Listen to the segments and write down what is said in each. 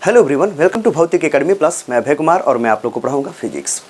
Hello everyone, welcome to भौतिक academy plus. मैं अभय कुमार और मैं आप लोग को पढ़ाऊंगा फिजिक्स।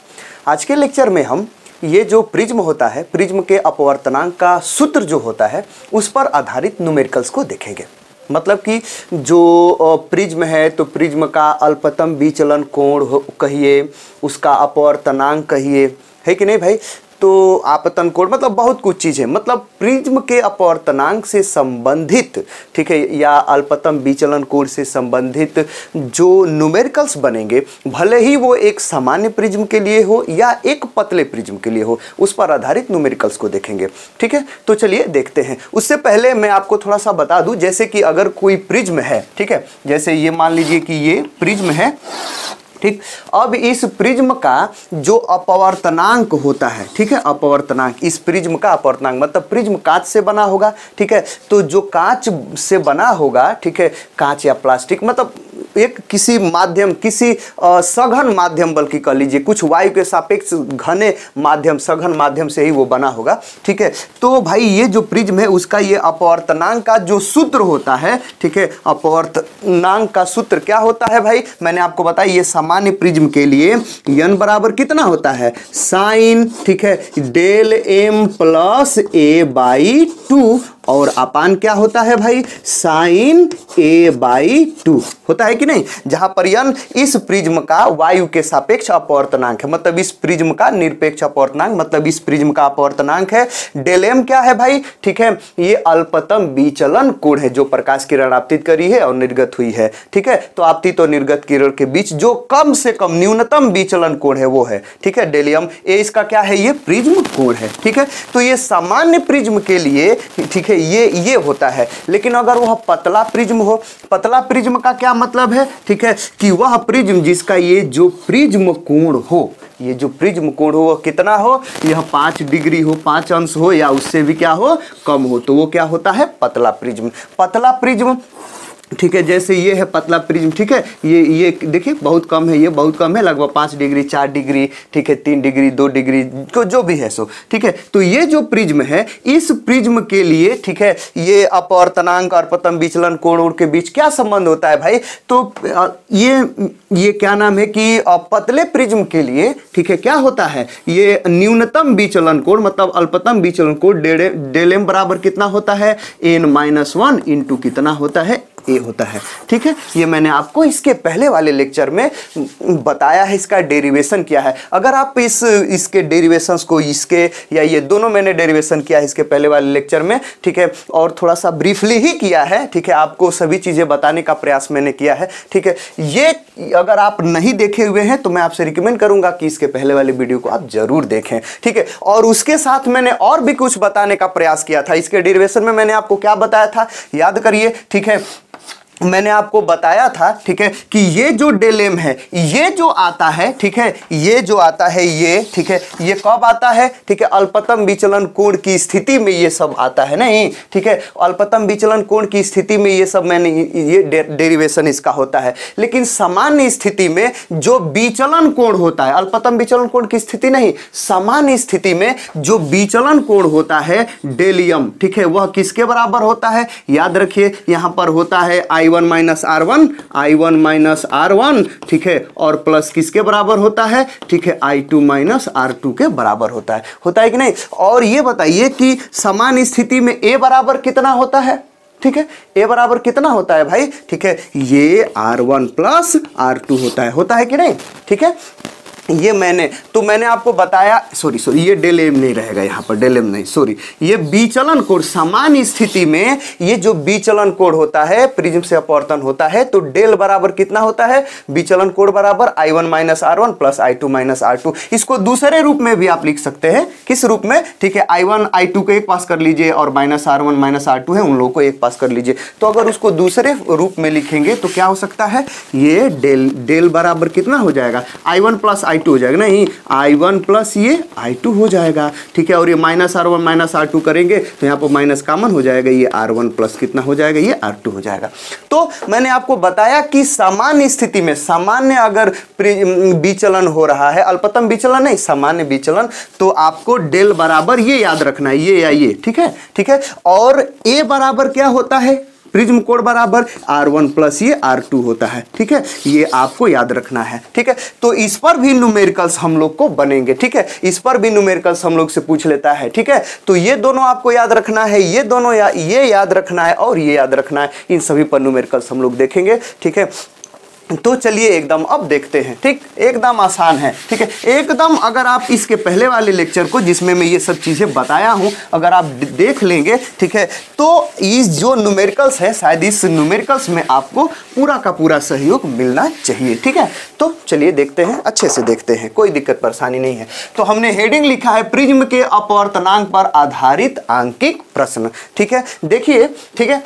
आज के लेक्चर में हम ये जो प्रिज्म होता है, प्रिज्म के अपवर्तनांक का सूत्र जो होता है उस पर आधारित न्यूमेरिकल्स को देखेंगे। मतलब कि जो प्रिज्म है तो प्रिज्म का अल्पतम विचलन कोण कहिए, उसका अपवर्तनांक कहिए, है कि नहीं भाई। तो आपतन कोण मतलब बहुत कुछ चीज़ है, मतलब प्रिज्म के अपवर्तनांक से संबंधित, ठीक है, या अल्पतम विचलन कोण से संबंधित जो न्यूमेरिकल्स बनेंगे, भले ही वो एक सामान्य प्रिज्म के लिए हो या एक पतले प्रिज्म के लिए हो, उस पर आधारित न्यूमेरिकल्स को देखेंगे। ठीक है, तो चलिए देखते हैं। उससे पहले मैं आपको थोड़ा सा बता दूं, जैसे कि अगर कोई प्रिज्म है, ठीक है, जैसे ये मान लीजिए कि ये प्रिज्म है, ठीक। अब इस प्रिज्म का जो अपवर्तनांक होता है, ठीक है, अपवर्तनांक, इस प्रिज्म का अपवर्तनांक मतलब प्रिज्म कांच से बना होगा, ठीक है। तो जो कांच से बना होगा, ठीक है, कांच या प्लास्टिक, मतलब एक किसी माध्यम, किसी सघन माध्यम, बल्कि कह लीजिए कुछ वायु के सापेक्ष घने माध्यम, सघन माध्यम से ही वो बना होगा, ठीक है। तो भाई ये जो प्रिज्म है उसका ये अपवर्तनांक का जो सूत्र होता है, ठीक है, अपवर्तनांक का सूत्र क्या होता है भाई, मैंने आपको बताया। ये सामान्य प्रिज्म के लिए n बराबर कितना होता है, साइन, ठीक है, del m plus a by 2, और अपान क्या होता है भाई, साइन a बाई 2 होता है कि नहीं। जहां पर n इस प्रिज्म का वायु के सापेक्ष अपवर्तनांक है, मतलब इस प्रिज्म का निरपेक्ष अपवर्तनांक, मतलब इस प्रिज्म का अपवर्तनांक है। डेल m क्या है भाई, ठीक है, ये अल्पतम विचलन कोण है जो प्रकाश किरण आपतित करी है और निर्गत हुई है, ठीक है। तो आपतित और निर्गत किरण के बीच जो कम से कम न्यूनतम विचलन कोण है वो है, ठीक है, डेल m। ये इसका क्या है, ये प्रिज्म कोण है, ठीक है। तो ये सामान्य प्रिज्म के लिए, ठीक है, ये होता है। लेकिन अगर वह पतला प्रिज्म हो, पतला प्रिज्म का क्या मतलब है, ठीक है, कि वह प्रिज्म जिसका ये जो प्रिज्म कोण हो, ये जो प्रिज्म कोण हो वह कितना हो, यह 5 डिग्री हो, 5 अंश हो, या उससे भी क्या हो, कम हो, तो वो क्या होता है, पतला प्रिज्म। पतला प्रिज्म, ठीक है, जैसे ये है पतला प्रिज्म, ठीक है, ये देखिए बहुत कम है, ये बहुत कम है, लगभग 5 डिग्री, 4 डिग्री, ठीक है, 3 डिग्री, 2 डिग्री, तो जो भी है सो, ठीक है। तो ये जो प्रिज्म है, इस प्रिज्म के लिए, ठीक है, ये अपवर्तनांक और अल्पतम विचलन कोण के बीच क्या संबंध होता है भाई। तो ये क्या नाम है कि पतले प्रिज्म के लिए, ठीक है, क्या होता है, ये न्यूनतम विचलन कोण मतलब अल्पतम विचलन कोण डेल m बराबर कितना होता है, n-1 इंटू कितना होता है, ए होता है, ठीक है। ये मैंने आपको इसके पहले वाले लेक्चर में बताया है, इसका डेरिवेशन क्या है। अगर आप इसके डेरिवेशंस को, इसके या ये दोनों मैंने डेरिवेशन किया है इसके पहले वाले लेक्चर में, ठीक है, और थोड़ा सा ब्रीफली ही किया है, ठीक है, आपको सभी चीज़ें बताने का प्रयास मैंने किया है, ठीक है। ये अगर आप नहीं देखे हुए हैं तो मैं आपसे रिकमेंड करूंगा कि इसके पहले वाले वीडियो को आप जरूर देखें, ठीक है। और उसके साथ मैंने और भी कुछ बताने का प्रयास किया था। इसके डेरिवेशन में मैंने आपको क्या बताया था, याद करिए, ठीक है, मैंने आपको बताया था, ठीक है, कि ये जो डेल m है, ये जो आता है, ठीक है, ये जो आता है ये, ठीक है, ये कब आता है, ठीक है, अल्पतम विचलन कोण की स्थिति में ये सब आता है, नहीं, ठीक है, अल्पतम विचलन कोण की स्थिति में ये सब मैंने, ये डेरिवेशन इसका होता है। लेकिन सामान्य स्थिति में जो विचलन कोण होता है, अल्पतम विचलन कोण की स्थिति नहीं, सामान्य स्थिति में जो विचलन कोण होता है डेल m, ठीक है, वह किसके बराबर होता है, याद रखिए, यहां पर होता है I1 माइनस R1, ठीक है, और प्लस किसके बराबर होता है, ठीक है, I2 माइनस R2 के बराबर होता है कि नहीं। और ये बताइए कि समान स्थिति में A बराबर कितना होता है, ठीक है, A बराबर कितना होता है भाई, ठीक है, ये R1 प्लस R2 होता है कि नहीं, ठीक है। ये मैंने आपको बताया, सॉरी ये डेल m नहीं रहेगा यहाँ पर, डेल m नहीं, सॉरी, ये विचलन कोण, सामान्य स्थिति में ये जो विचलन कोण होता है, प्रिज्म से अपवर्तन होता है, तो डेल बराबर कितना होता है, विचलन कोण बराबर I1 minus R1 plus I2 minus R2। इसको दूसरे रूप में भी आप लिख सकते हैं, किस रूप में, ठीक है, I1 I2 को एक पास कर लीजिए और माइनस R1 माइनस R2 है, उन लोगों को एक पास कर लीजिए। तो अगर उसको दूसरे रूप में लिखेंगे तो क्या हो सकता है, ये डेल बराबर कितना हो जाएगा, I1 प्लस I2 हो जाएगा, नहीं, I1 प्लस ये I2 हो जाएगा, ठीक है। और ये माइनस R1 माइनस R2 करेंगे तो यहाँ पर माइनस कॉमन हो जाएगा, ये R1 प्लस कितना हो जाएगा, ये R2 हो जाएगा। तो मैंने आपको बताया कि सामान्य स्थिति में, सामान्य अगर विचलन हो रहा है, अल्पतम विचलन नहीं, सामान्य विचलन, तो आपको डेल बराबर ये याद रखना है, ये या ये, ठीक है, ठीक है। और A बराबर क्या होता है, प्रिज्म कोण बराबर R1 प्लस ये R2 होता है, ठीक है, ये आपको याद रखना है, ठीक है। तो इस पर भी न्यूमेरिकल्स हम लोग को बनेंगे, ठीक है, इस पर भी न्यूमेरिकल्स हम लोग से पूछ लेता है, ठीक है। तो ये दोनों आपको याद रखना है, ये दोनों ये याद रखना है और ये याद रखना है, इन सभी पर न्यूमेरिकल्स हम लोग देखेंगे, ठीक है। तो चलिए एकदम अब देखते हैं, ठीक, एकदम आसान है, ठीक है, एकदम। अगर आप इसके पहले वाले लेक्चर को जिसमें मैं ये सब चीज़ें बताया हूँ अगर आप देख लेंगे, ठीक है, तो इस जो न्यूमेरिकल्स है शायद इस न्यूमेरिकल्स में आपको पूरा का पूरा सहयोग मिलना चाहिए, ठीक है। तो चलिए देखते हैं, अच्छे से देखते हैं, कोई दिक्कत परेशानी नहीं है। तो हमने हेडिंग लिखा है प्रिज्म के अपवर्तनांक पर आधारित आंकिक प्रश्न, ठीक है। देखिए, ठीक है,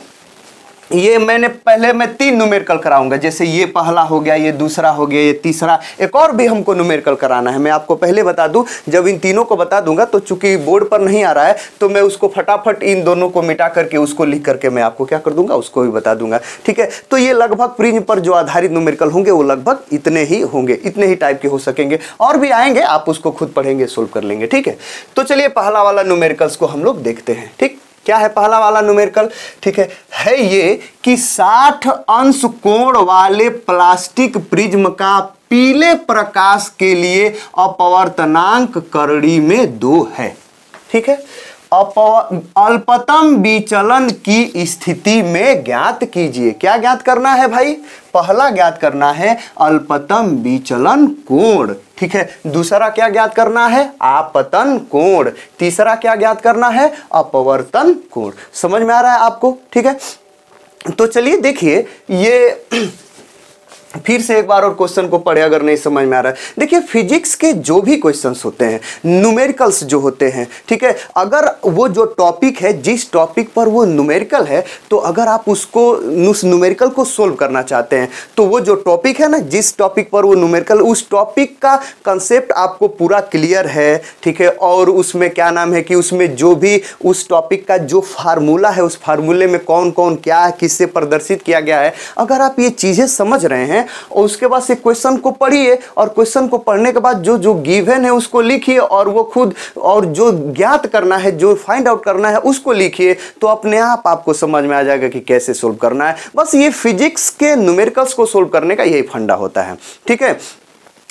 ये मैं 3 न्यूमेरिकल कराऊंगा, जैसे ये पहला हो गया, ये दूसरा हो गया, ये तीसरा, एक और भी हमको न्यूमेरिकल कराना है। मैं आपको पहले बता दूं, जब इन तीनों को बता दूंगा तो चूंकि बोर्ड पर नहीं आ रहा है तो मैं उसको फटाफट इन दोनों को मिटा करके उसको लिख करके मैं आपको क्या कर दूंगा, उसको भी बता दूंगा, ठीक है। तो ये लगभग प्रिज्म पर जो आधारित न्यूमेरिकल होंगे वो लगभग इतने ही होंगे, इतने ही टाइप के हो सकेंगे, और भी आएंगे, आप उसको खुद पढ़ेंगे, सोल्व कर लेंगे, ठीक है। तो चलिए पहला वाला न्यूमेरिकल्स को हम लोग देखते हैं, ठीक। क्या है पहला वाला न्यूमेरिकल, ठीक है ये कि 60 अंश कोण वाले प्लास्टिक प्रिज्म का पीले प्रकाश के लिए अपवर्तनांक करड़ी में 2 है, ठीक है। अल्पतम विचलन की स्थिति में ज्ञात कीजिए। क्या ज्ञात करना है भाई, पहला ज्ञात करना है अल्पतम विचलन कोण, ठीक है। दूसरा क्या ज्ञात करना है, आपतन कोण। तीसरा क्या ज्ञात करना है, अपवर्तन कोण। समझ में आ रहा है आपको, ठीक है। तो चलिए देखिए, ये फिर से एक बार और क्वेश्चन को पढ़े अगर नहीं समझ में आ रहा है। देखिए फिजिक्स के जो भी क्वेश्चंस होते हैं, न्यूमेरिकल्स जो होते हैं, ठीक है, अगर वो जो टॉपिक है, जिस टॉपिक पर वो न्यूमेरिकल है, तो अगर आप उसको उस न्यूमेरिकल को सोल्व करना चाहते हैं तो वो जो टॉपिक है ना, जिस टॉपिक पर वो न्यूमेरिकल, उस टॉपिक का कंसेप्ट आपको पूरा क्लियर है, ठीक है। और उसमें क्या नाम है कि उसमें जो भी उस टॉपिक का जो फार्मूला है, उस फार्मूले में कौन कौन क्या किससे प्रदर्शित किया गया है, अगर आप ये चीज़ें समझ रहे हैं और उसके बाद से क्वेश्चन को पढ़िए, और क्वेश्चन को पढ़ने के बाद जो जो गिवन है उसको लिखिए, और वो खुद और जो ज्ञात करना है, जो फाइंड आउट करना है उसको लिखिए, तो अपने आप आपको समझ में आ जाएगा कि कैसे सोल्व करना है। बस ये फिजिक्स के न्यूमेरिकल्स को सोल्व करने का यही फंडा होता है, ठीक है।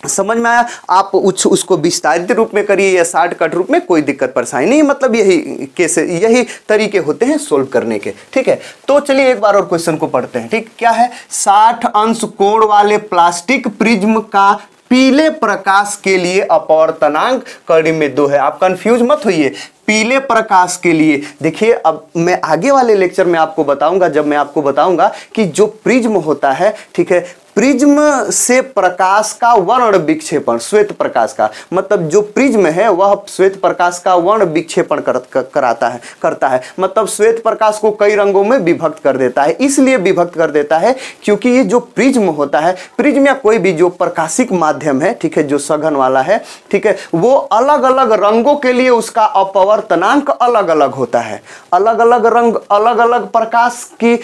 समझ में आया। आप उसको विस्तारित रूप में करिए या शॉर्टकट रूप में, कोई दिक्कत परेशानी नहीं, मतलब यही तरीके होते हैं सोल्व करने के, ठीक है। तो चलिए एक बार और क्वेश्चन को पढ़ते हैं, ठीक। क्या है, 60 अंश कोण वाले प्लास्टिक प्रिज्म का पीले प्रकाश के लिए अपवर्तनांक करड़ी में 2 है। आप कंफ्यूज मत होइए, पीले प्रकाश के लिए देखिए, अब मैं आगे वाले लेक्चर में आपको बताऊंगा, जब मैं आपको बताऊंगा कि जो प्रिज्म होता है, ठीक है, प्रिज्म से प्रकाश का वर्ण विक्षेपण, श्वेत प्रकाश का मतलब जो प्रिज्म है वह श्वेत प्रकाश का वर्ण विक्षेपण करता है, मतलब श्वेत प्रकाश को कई रंगों में विभक्त कर देता है। इसलिए विभक्त कर देता है क्योंकि ये जो प्रिज्म होता है, प्रिज्म या कोई भी जो प्रकाशिक माध्यम है, ठीक है, जो सघन वाला है, ठीक है, वो अलग अलग रंगों के लिए उसका अपवर्तनांक अलग अलग होता है। अलग अलग रंग, अलग अलग प्रकाश की,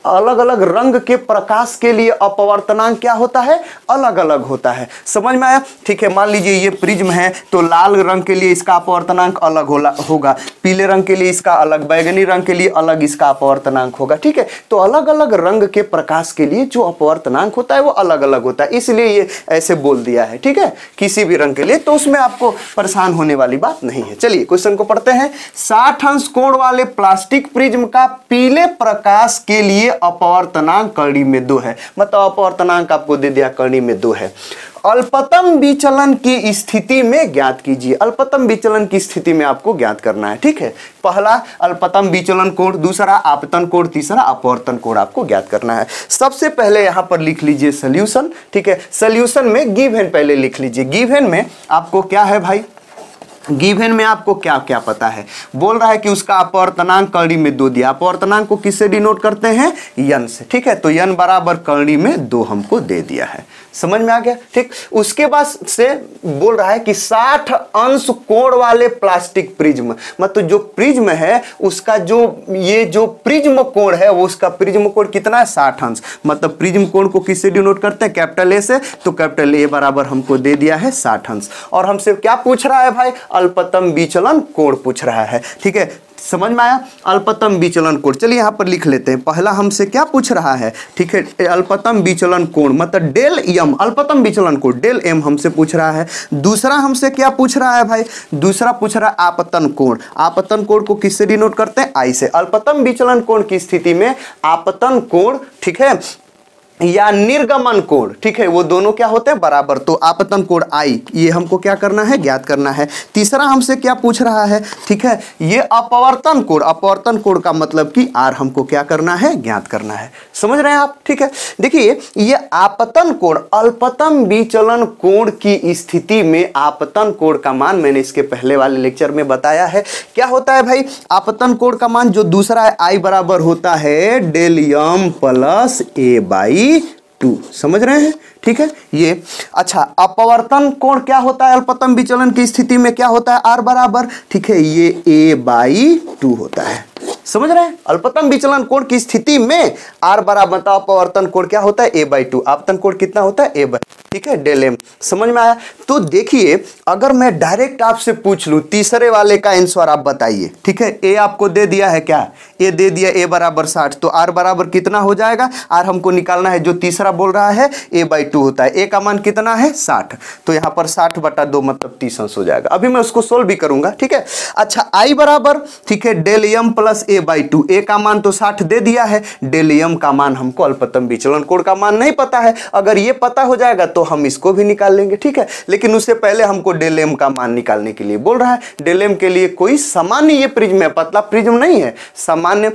अलग अलग रंग के प्रकाश के लिए अपवर्तनांक क्या होता है, अलग अलग होता है। समझ में आया, ठीक है। मान लीजिए ये प्रिज्म है, तो लाल रंग के लिए इसका अपवर्तनांक अलग होगा, पीले रंग के लिए इसका अलग, बैगनी रंग के लिए अलग इसका अपवर्तनांक होगा, ठीक है। तो अलग अलग रंग के प्रकाश के लिए जो अपवर्तनांक होता है वो अलग अलग होता है, इसलिए ये ऐसे बोल दिया है, ठीक है, किसी भी रंग के लिए, तो उसमें आपको परेशान होने वाली बात नहीं है। चलिए क्वेश्चन को पढ़ते हैं। 60 अंश कोण वाले प्लास्टिक प्रिज्म का पीले प्रकाश के लिए अपवर्तनांक करड़ी में 2 है, मतलब अपवर्तनांक आपको दे दिया करड़ी में 2 है। अल्पतम विचलन की स्थिति में ज्ञात कीजिए। अल्पतम विचलन की स्थिति में आपको ज्ञात करना है, ठीक है। पहला अल्पतम विचलन कोण, दूसरा आपतन कोण, तीसरा अपवर्तन कोण आपको ज्ञात करना है। सबसे पहले यहां पर लिख लीजिए सॉल्यूशन, ठीक है। सॉल्यूशन में गिवन पहले लिख लीजिए। गिवन में आपको क्या है भाई, गिवन में आपको क्या क्या पता है, बोल रहा है कि उसका अपवर्तनांक करड़ी में 2 दिया। अपवर्तनांक को किससे डिनोट करते हैं, यन से, ठीक है। तो यन बराबर करड़ी में 2 हमको दे दिया है। समझ में आ गया, ठीक। उसके बाद से बोल रहा है कि 60 अंश कोण वाले प्लास्टिक प्रिज्म, मतलब जो प्रिज्म है उसका जो ये जो प्रिज्म कोण है वो उसका प्रिज्म कोण कितना है, 60 अंश। मतलब प्रिज्म कोण को किससे डिनोट करते हैं, कैपिटल ए से, तो कैपिटल ए बराबर हमको दे दिया है 60 अंश। और हमसे क्या पूछ रहा है भाई, अल्पतम विचलन कोण पूछ रहा है, ठीक है। समझ में आया? अल्पतम विचलन कोण, चलिए यहाँ पर लिख लेते हैं। पहला हमसे क्या पूछ रहा है, ठीक है, अल्पतम विचलन कोण मतलब डेल एम, अल्पतम विचलन कोण डेल एम हमसे पूछ रहा है। दूसरा हमसे क्या पूछ रहा है भाई, दूसरा पूछ रहा है आपतन कोण। आपतन कोण को किससे डिनोट करते हैं, आई से। अल्पतम विचलन कोण की स्थिति में आपतन कोण, ठीक है, या निर्गमन कोण, ठीक है, वो दोनों क्या होते हैं, बराबर। तो आपतन कोण आई, ये हमको क्या करना है, ज्ञात करना है। तीसरा हमसे क्या पूछ रहा है, ठीक है, ये अपवर्तन कोण, अपवर्तन कोण का मतलब कि आर हमको क्या करना है, ज्ञात करना है। समझ रहे हैं आप? ठीक है, देखिए ये आपतन कोण, अल्पतम विचलन कोण की स्थिति में आपतन कोण का मान मैंने इसके पहले वाले लेक्चर में बताया है। क्या होता है भाई, आपतन कोण का मान जो दूसरा है आई बराबर होता है del m plus a by 2। समझ रहे हैं? ठीक है, ये अच्छा। अपवर्तन कोण क्या होता है, अल्पतम विचलन की स्थिति में क्या होता है, आर बराबर, ठीक है, ये ए बाई 2 होता है। समझ रहे हैं? अल्पतम विचलन कोण की स्थिति में आर बराबर, बताओ अपवर्तन कोण क्या होता है, ए बाई 2। आपतन कोण कितना होता है, ए बाई, ठीक है, डेल एम। समझ में आया? तो देखिए अगर मैं डायरेक्ट आपसे पूछ लूं तीसरे वाले का आंसर आप बताइए, ठीक है, ए आपको दे दिया है, क्या ए दे दिया, ए बराबर 60, तो आर बराबर कितना हो जाएगा, आर हमको निकालना है, जो तीसरा बोल रहा है ए बाई 2 होता है, ए का मान कितना है 60, तो यहाँ पर 60/2 मतलब 30 अंश हो जाएगा। अभी मैं उसको सोल्व भी करूंगा, ठीक है। अच्छा आई बराबर, ठीक है, del m plus a by 2, a का मान तो 60 दे दिया है, डेल एम का मान हमको अल्पतम विचलन कोण का मान नहीं पता है। अगर ये पता हो जाएगा तो हम इसको भी निकाल लेंगे, ठीक है, लेकिन उससे पहले हमको डेल एम का मान निकालने के लिए बोल रहा है। डेल एम के लिए कोई सामान्य, ये प्रिज्म है, पतला प्रिज्म नहीं है, सामान्य,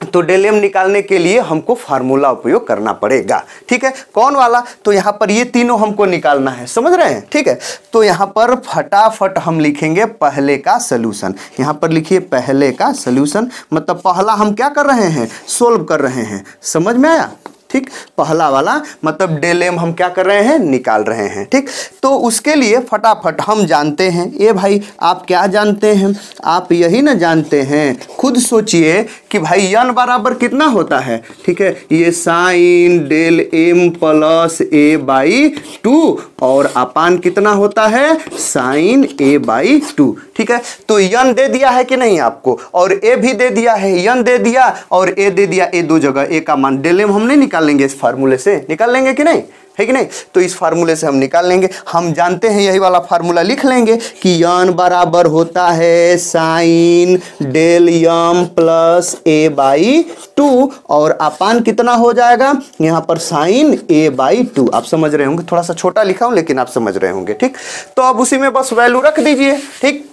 तो डेल एम निकालने के लिए हमको फार्मूला उपयोग करना पड़ेगा, ठीक है। कौन वाला, तो यहाँ पर ये तीनों हमको निकालना है, समझ रहे हैं, ठीक है। तो यहाँ पर फटाफट हम लिखेंगे पहले का सलूशन। यहाँ पर लिखिए पहले का सलूशन, मतलब पहला हम क्या कर रहे हैं, सोल्व कर रहे हैं। समझ में आया? ठीक, पहला वाला मतलब डेल एम हम क्या कर रहे हैं, निकाल रहे हैं, ठीक। तो उसके लिए फटाफट हम जानते हैं, ये भाई आप क्या जानते हैं, आप यही ना जानते हैं, खुद सोचिए कि भाई यन बराबर कितना होता है, ठीक है, ये sine del m plus a by 2 और अपान कितना होता है, साइन ए बाई 2, ठीक है। तो यन दे दिया है कि नहीं आपको, और ए भी दे दिया है, यन दे दिया और ए दे दिया, ए दो जगह ए का मान, डेल एम हम नहीं निकाल लेंगे, इस फार्मूले से निकाल लेंगे कि नहीं, है कि नहीं, तो इस फार्मूले से हम निकाल लेंगे। हम जानते हैं, यही वाला फार्मूला लिख लेंगे कि यन बराबर होता है sine del m plus a by 2 और अपान कितना हो जाएगा, यहाँ पर साइन ए बाई 2। आप समझ रहे होंगे, थोड़ा सा छोटा लिखा हूं लेकिन आप समझ रहे होंगे, ठीक। तो अब उसी में बस वैल्यू रख दीजिए, ठीक।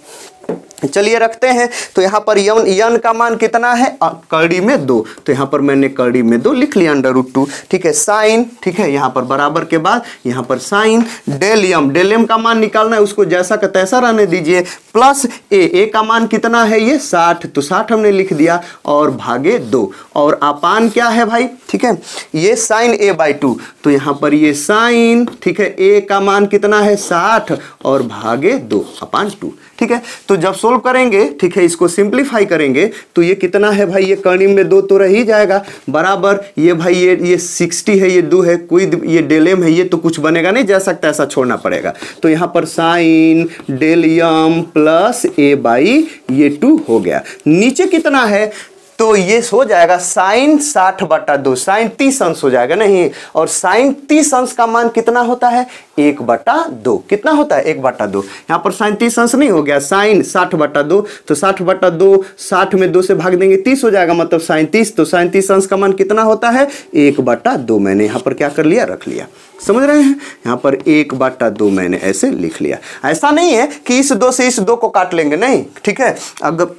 चलिए रखते हैं, तो यहाँ पर यन का मान कितना है, कड़ी में 2, तो यहाँ पर मैंने कड़ी में 2 लिख लिया, √2, ठीक है, साइन, ठीक है, यहाँ पर बराबर के बाद यहाँ पर साइन डेल एम का मान निकालना है, उसको जैसा का तैसा रहने दीजिए, प्लस ए का मान कितना है, ये 60, तो 60 हमने लिख दिया और भागे 2, और अपान क्या है भाई, ठीक है, ये साइन ए बाई 2, तो यहाँ पर ये साइन, ठीक है, ए का मान कितना है 60 और भागे 2 अपान 2, ठीक है। तो जब सोल्व करेंगे, ठीक है, इसको सिंप्लीफाई करेंगे तो ये कितना है भाई, ये कड़ी में 2 तो रह ही जाएगा, बराबर ये भाई ये 60 है, ये 2 है, कोई ये डेल एम है, ये तो कुछ बनेगा नहीं, जैसा ऐसा छोड़ना पड़ेगा। तो यहाँ पर sine del m plus a by ये 2 हो गया। नीचे कितना है, तो ये हो जाएगा साइन 60/2, साइन 30 अंश हो जाएगा, नहीं, और साइन 30 अंश का मान कितना होता है, 1/2, कितना होता है 1/2, यहाँ पर साइन 30 अंश नहीं हो गया, साइन 60/2, तो 60/2, 60 में 2 से भाग देंगे 30 हो जाएगा, मतलब साइन 30, तो साइन 30 अंश का मान कितना होता है 1/2, मैंने यहाँ पर क्या कर लिया, रख लिया। समझ रहे हैं, यहाँ पर 1/2 मैंने ऐसे लिख लिया। ऐसा नहीं है कि इस 2 से इस 2 को काट लेंगे, नहीं, ठीक है, अगर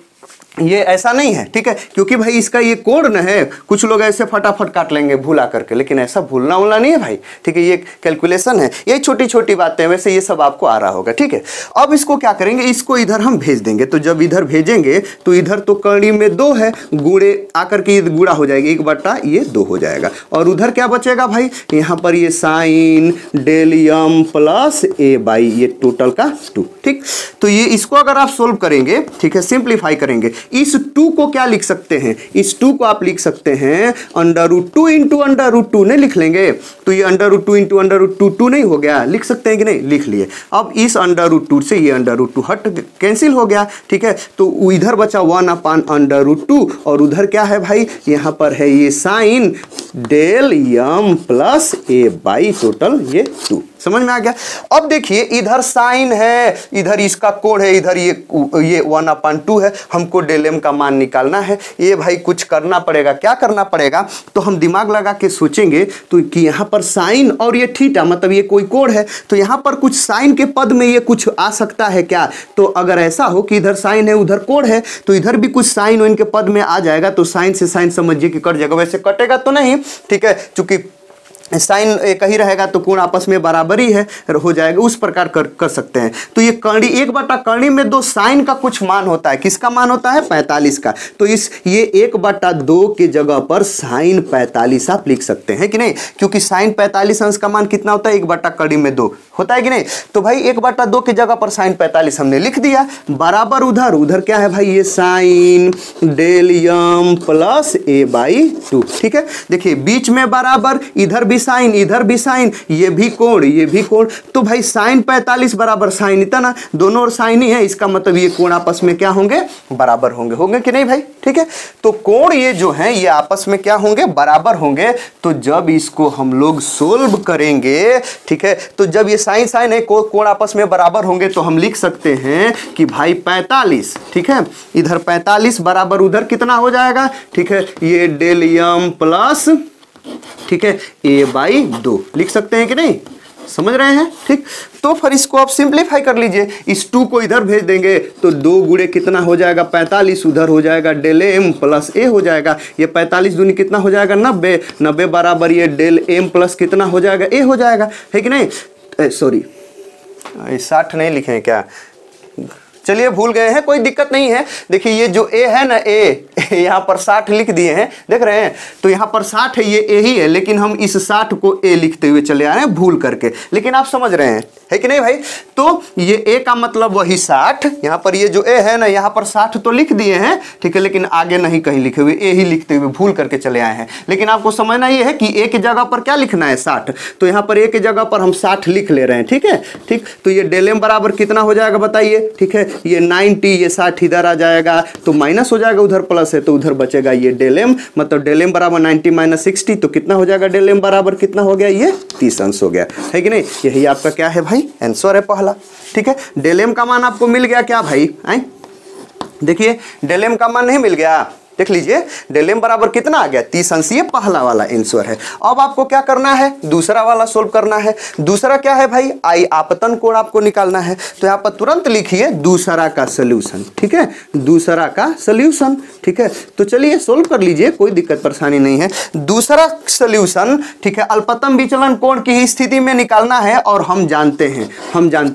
ये ऐसा नहीं है, ठीक है, क्योंकि भाई इसका ये कोड न है, कुछ लोग ऐसे फटाफट काट लेंगे भूला करके, लेकिन ऐसा भूलना वूलना नहीं है भाई, ठीक है, ये कैलकुलेशन है, ये छोटी छोटी बातें, वैसे ये सब आपको आ रहा होगा, ठीक है। अब इसको क्या करेंगे, इसको इधर हम भेज देंगे, तो जब इधर भेजेंगे तो इधर तो कड़ी में 2 है, गुणे आकर के गुणा हो जाएगा, 1/2 हो जाएगा, और उधर क्या बचेगा भाई, यहाँ पर ये sine del m plus a by ये टोटल का 2, ठीक। तो ये इसको अगर आप सोल्व करेंगे, ठीक है, सिंप्लीफाई करेंगे, इस 2 को क्या लिख सकते हैं, इस 2 को आप लिख सकते हैं √2 इंटू √2 नहीं लिख लेंगे, तो ये √2 इंटू √2 2 नहीं हो गया, लिख सकते हैं कि नहीं, लिख लिए। अब इस √2 से ये √2 हट कैंसिल हो गया, ठीक है, तो इधर बचा 1/√2 और उधर क्या है भाई, यहाँ पर है ये sine del m plus a by total ये 2। समझ में आ गया। अब देखिए इधर साइन है, इधर इसका कोण है, इधर ये 1/2 है, हमको डेल m का मान निकालना है। ये भाई कुछ करना पड़ेगा, क्या करना पड़ेगा, तो हम दिमाग लगा के सोचेंगे तो कि यहाँ पर साइन और ये थीटा मतलब ये कोई कोण है, तो यहाँ पर कुछ साइन के पद में ये कुछ आ सकता है क्या, तो अगर ऐसा हो कि इधर साइन है उधर कोण है तो इधर भी कुछ साइन इनके पद में आ जाएगा, तो साइन से साइन समझिए कि कट जाएगा, वैसे कटेगा तो नहीं, ठीक है, चूंकि साइन एक ही रहेगा तो कोण आपस में बराबरी है हो जाएगा, उस प्रकार कर सकते हैं। तो ये कर्णी 1/कर्णी में 2 साइन का कुछ मान होता है, किसका मान होता है 45 का, तो ये 1/2 के जगह पर साइन 45 आप लिख सकते हैं कि नहीं, क्योंकि साइन 45 अंश का मान कितना होता है 1/कर्णी में 2 होता है कि नहीं, तो भाई 1/2 की जगह पर साइन 45 हमने लिख दिया, बराबर उधर क्या है भाई ये sine del m plus a/2, ठीक है। देखिए बीच में बराबर, इधर भी साइन इधर भी साइन, ये भी कोण, तो भाई साइन 45 बराबर साइन इतना, दोनों और साइन ही है, इसका मतलब ये कोण आपस में क्या होंगे, बराबर होंगे कि नहीं भाई, ठीक है। तो कोण ये जो है ये आपस में क्या होंगे, बराबर होंगे। तो जब इसको हम लोग सोल्व करेंगे, ठीक है, तो जब ये साइन साइन है कोण आपस में बराबर होंगे तो हम लिख सकते हैं कि भाई 45, ठीक है, इधर 45 बराबर उधर कितना हो जाएगा, ठीक है, ये डेल m प्लस, ठीक है, a/2 लिख सकते हैं कि नहीं, समझ रहे हैं, ठीक। तो फिर इसको आप सिंप्लीफाई कर लीजिए, इस 2 को इधर भेज देंगे तो 2 गुणे कितना हो जाएगा 45, उधर हो जाएगा डेल m प्लस a हो जाएगा, ये 45 दूनी कितना हो जाएगा 90 बराबर ये डेल m प्लस कितना हो जाएगा a हो जाएगा, है कि नहीं, सॉरी 60 नहीं लिखे हैं क्या, चलिए भूल गए हैं, कोई दिक्कत नहीं है। देखिए ये जो a है ना, a यहाँ पर 60 लिख दिए हैं, देख रहे हैं, तो यहाँ पर 60 है, ये a ही है, लेकिन हम इस 60 को a लिखते हुए चले आ रहे हैं भूल करके, लेकिन आप समझ रहे हैं, है कि नहीं भाई। तो ये a का मतलब वही 60, यहाँ पर ये जो a है ना, यहाँ पर 60 तो लिख दिए हैं, ठीक है, लेकिन आगे नहीं कहीं लिखे हुए, a ही लिखते हुए भूल करके चले आए हैं। लेकिन आपको समझना ये है कि a की जगह पर क्या लिखना है 60, तो यहाँ पर a की जगह पर हम 60 लिख ले रहे हैं, ठीक है, ठीक। तो ये डेल m बराबर कितना हो जाएगा बताइए, ठीक है, ये 90, ये 60 इधर आ जाएगा तो माइनस हो जाएगा, उधर प्लस है तो उधर बचेगा ये डेल m, मतलब डेल m बराबर 90 माइनस 60, तो कितना हो जाएगा डेल m बराबर कितना हो गया, ये 30 अंश हो गया, है कि नहीं। यही आपका क्या है भाई, आंसर है पहला, ठीक है। डेल m का मान आपको मिल गया क्या भाई, आए देखिए डेल m का मान नहीं मिल गया, देख लीजिए डेल m बराबर कितना आ गया 30 अंश, ये पहला वाला आंसर है। अब आपको क्या करना है, दूसरा वाला सोल्व करना है। दूसरा क्या है भाई, आई आपतन कोण आपको निकालना है, तो यहाँ पर तुरंत लिखिए दूसरा का सॉल्यूशन, ठीक है, दूसरा का सॉल्यूशन, ठीक है। तो चलिए सोल्व कर लीजिए, कोई दिक्कत परेशानी नहीं है। दूसरा सॉल्यूशन, ठीक है, अल्पतम विचलन कोण की स्थिति में निकालना है, और हम जानते हैं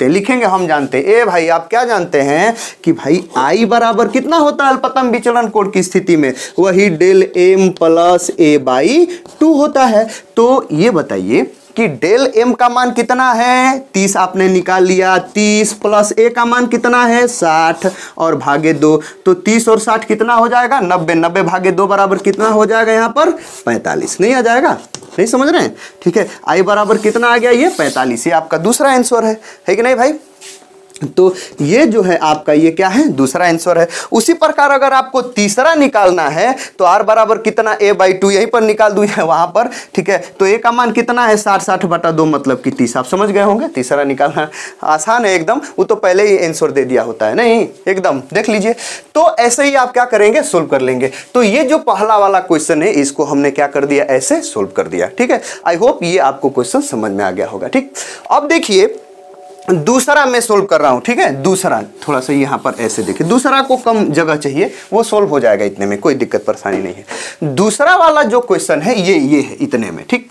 लिखेंगे, हम जानते हैं, ए भाई आप क्या जानते हैं कि भाई आई बराबर कितना होता है अल्पतम विचलन कोण की स्थिति में, वही डेल m प्लस a/2 होता है। तो ये बताइए कि डेल m का मान कितना है, 30 आपने निकाल लिया, 30 प्लस a का मान कितना है 60 और भागे 2, तो 30 और 60 कितना हो जाएगा 90 भागे 2 बराबर कितना हो जाएगा यहाँ पर 45, नहीं आ जाएगा, नहीं समझ रहे हैं, ठीक है। आई बराबर कितना आ गया, ये 45, ये आपका दूसरा आंसर है कि नहीं भाई। तो ये जो है आपका ये क्या है, दूसरा आंसर है। उसी प्रकार अगर आपको तीसरा निकालना है तो r बराबर कितना a/2, यहीं पर निकाल दूं वहां पर, ठीक है। तो a का मान कितना है 60/2 मतलब कि 30, आप समझ गए होंगे। तीसरा निकालना आसान है एकदम, वो तो पहले ही आंसर दे दिया होता है, नहीं एकदम देख लीजिए। तो ऐसे ही आप क्या करेंगे, सोल्व कर लेंगे। तो ये जो पहला वाला क्वेश्चन है इसको हमने क्या कर दिया, ऐसे सोल्व कर दिया, ठीक है। आई होप ये आपको क्वेश्चन समझ में आ गया होगा, ठीक। अब देखिए दूसरा मैं सोल्व कर रहा हूं, ठीक है। दूसरा थोड़ा सा यहाँ पर ऐसे देखिए, दूसरा को कम जगह चाहिए, वो सोल्व हो जाएगा इतने में, कोई दिक्कत परेशानी नहीं है। दूसरा वाला जो क्वेश्चन है ये है इतने में, ठीक।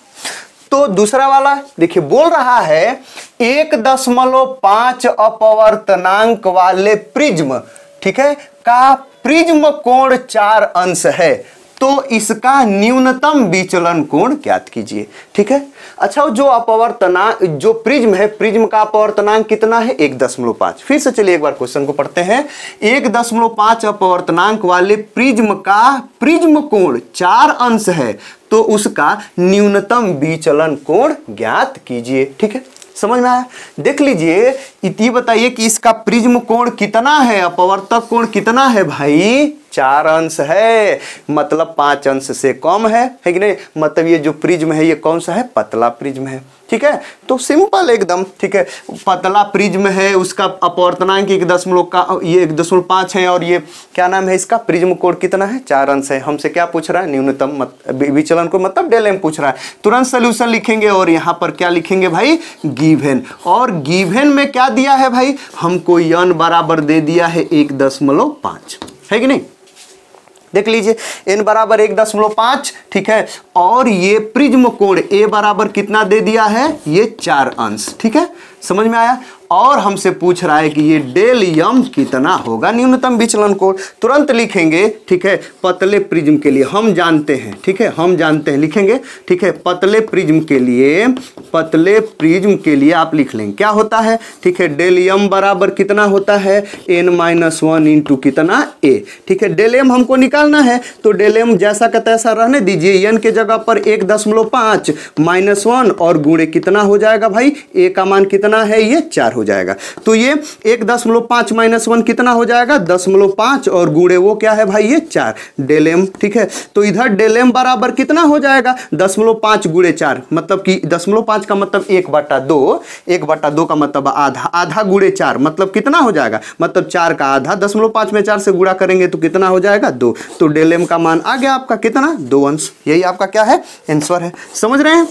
तो दूसरा वाला देखिए बोल रहा है 1.5 अपवर्तनांक वाले प्रिज्म, ठीक है, का प्रिज्म कोण 4 अंश है। तो इसका न्यूनतम विचलन कोण ज्ञात कीजिए। ठीक है, अच्छा जो अपवर्तनांक, जो प्रिज्म है, प्रिज्म का अपवर्तनांक कितना है 1.5। फिर से चलिए एक बार क्वेश्चन को पढ़ते हैं। 1.5 अपवर्तनांक वाले प्रिज्म का प्रिज्म कोण 4 अंश है, तो उसका न्यूनतम विचलन कोण ज्ञात कीजिए। ठीक है, समझ में आया? देख लीजिए, ये बताइए कि इसका प्रिज्म कोण कितना है, अपवर्तक कोण कितना है भाई? 4 अंश है, मतलब 5 अंश से कम है कि नहीं? मतलब ये जो प्रिज्म है ये कौन सा है? पतला प्रिज्म है। ठीक है, तो सिंपल एकदम। ठीक है, पतला प्रिज्म है, उसका अपवर्तनांक 1.5 है, और ये क्या नाम है इसका? प्रिज्म कोण कितना है? 4 अंश है। हमसे क्या पूछ रहा है? न्यूनतम विचलन को, मतलब डेल एम पूछ रहा है। तुरंत सोल्यूशन लिखेंगे और यहाँ पर क्या लिखेंगे भाई? गिवन। और गिवन में क्या दिया है भाई? हमको n बराबर दे दिया है 1.5, है कि नहीं? देख लीजिए, n बराबर 1.5। ठीक है, और ये प्रिज्म कोण a बराबर कितना दे दिया है? ये 4 अंश। ठीक है, समझ में आया? और हमसे पूछ रहा है कि ये डेल यम कितना होगा, न्यूनतम विचलन कोण। तुरंत लिखेंगे। ठीक है, पतले प्रिज्म के लिए हम जानते हैं। ठीक है, हम जानते हैं, लिखेंगे। ठीक है, पतले प्रिज्म के लिए, पतले प्रिज्म के लिए आप लिख लेंगे क्या होता है? ठीक है, डेल यम बराबर कितना होता है? n-1 इंटू कितना? a। ठीक है, डेल एम हमको निकालना है, तो डेल एम जैसा का तैसा रहने दीजिए। n के जगह पर 1.5 -1 और गुणे कितना हो जाएगा भाई? a का मान कितना है? ये 4 हो जाएगा। तो ये 1.5 -1 कितना हो जाएगा? 0.5 और गुणे वो क्या है भाई? ये 4 डेल एम। ठीक है, तो इधर डेल एम बराबर कितना हो जाएगा? 0.5 गुणे 4, मतलब कि 0.5 का मतलब 1/2, 1/2 का मतलब आधा, आधा गुणे 4 मतलब कितना हो जाएगा? मतलब 4 का आधा। 0.5 में 4 से गुणा करेंगे तो कितना हो जाएगा? 2। तो डेल एम का मान आ गया आपका कितना? 2 अंश। यही आपका क्या है? आंसर है। समझ रहे हैं?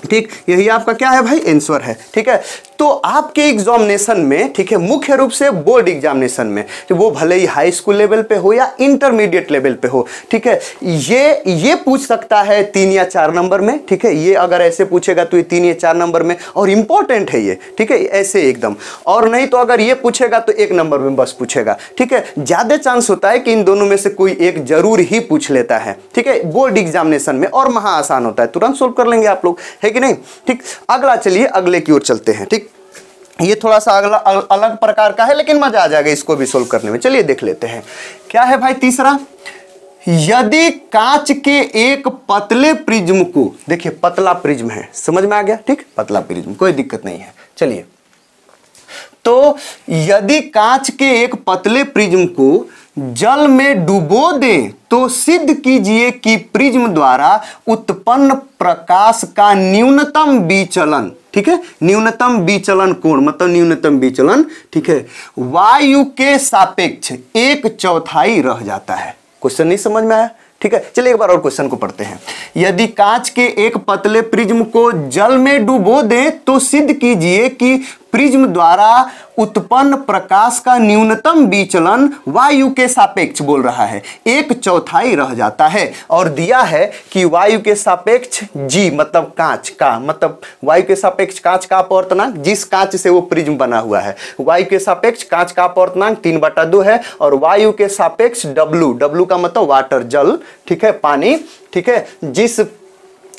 ठीक, यही आपका क्या है भाई? आंसर है। ठीक है, तो आपके एग्जामिनेशन में, ठीक है, मुख्य रूप से बोर्ड एग्जामिनेशन में, तो वो भले ही हाई स्कूल लेवल पे हो या इंटरमीडिएट लेवल पे हो, ठीक है, ये पूछ सकता है 3 या 4 नंबर में। ठीक है, ये अगर ऐसे पूछेगा तो ये 3 या 4 नंबर में, और इंपॉर्टेंट है ये। ठीक है, ऐसे एकदम। और नहीं तो अगर ये पूछेगा तो 1 नंबर में बस पूछेगा। ठीक है, ज्यादा चांस होता है कि इन दोनों में से कोई एक जरूर ही पूछ लेता है। ठीक है, बोर्ड एग्जामिनेशन में, और महा आसान होता है, तुरंत सोल्व कर लेंगे आप लोग, है कि नहीं? ठीक, अगला चलिए अगले की ओर चलते हैं। ठीक, ये थोड़ा सा अगला अलग प्रकार का है, लेकिन मजा आ जाएगा इसको भी सोल्व करने में। चलिए देख लेते हैं क्या है भाई। तीसरा, यदि कांच के एक पतले प्रिज्म को, देखिए पतला प्रिज्म है, समझ में आ गया? ठीक, पतला प्रिज्म, कोई दिक्कत नहीं है। चलिए, तो यदि कांच के एक पतले प्रिज्म को जल में डुबो दें तो सिद्ध कीजिए कि प्रिज्म द्वारा उत्पन्न प्रकाश का न्यूनतम विचलन, ठीक है, न्यूनतम विचलन कोण, मतलब न्यूनतम विचलन, ठीक है, वायु के सापेक्ष 1/4 रह जाता है। क्वेश्चन नहीं समझ में आया? ठीक है, चलिए एक बार और क्वेश्चन को पढ़ते हैं। यदि कांच के एक पतले प्रिज्म को जल में डुबो दें तो सिद्ध कीजिए कि प्रिज्म द्वारा उत्पन्न प्रकाश का न्यूनतम विचलन वायु के सापेक्ष, बोल रहा है, 1/4 रह जाता है। और दिया है कि वायु के सापेक्ष जी, मतलब कांच का, मतलब वायु के सापेक्ष कांच का अपवर्तनांक, जिस कांच से वो प्रिज्म बना हुआ है, वायु के सापेक्ष कांच का अपवर्तनांक 3/2 है। और वायु के सापेक्ष W का मतलब वाटर, जल, ठीक है, पानी, ठीक है, जिस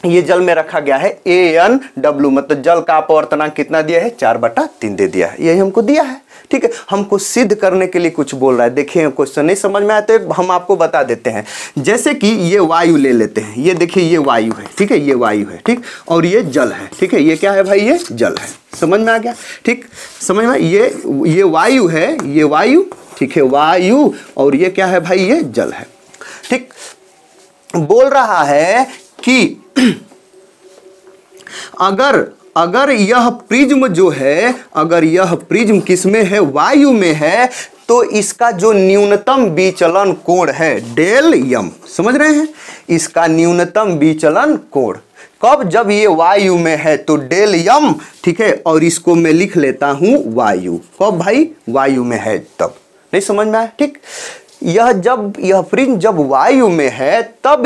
ये जल में रखा गया है AnW, मतलब जल का अपवर्तनांक कितना दिया है? 4/3 दे दिया है, यही हमको दिया है। ठीक है, हमको सिद्ध करने के लिए कुछ बोल रहा है। देखिए क्वेश्चन नहीं समझ में आया तो हम आपको बता देते हैं। जैसे कि ये वायु ले लेते हैं, ये देखिए ये वायु है, ठीक है, ये वायु है, ठीक, और ये जल है, ठीक है, ये क्या है भाई? ये जल है। समझ में आ गया? ठीक, समझ में? ये वायु है, ये वायु, ठीक है, वायु, और ये क्या है भाई? ये जल है। ठीक, बोल रहा है कि अगर यह प्रिज्म जो है, अगर यह प्रिज्म किसमें है? वायु में है, तो इसका जो न्यूनतम विचलन कोण है डेल यम, समझ रहे हैं? इसका न्यूनतम विचलन कोण कब? जब ये वायु में है तो डेल यम, ठीक है, और इसको मैं लिख लेता हूं वायु। कब भाई? वायु में है तब। नहीं समझ में आया? ठीक, यह प्रिज्म जब वायु में है तब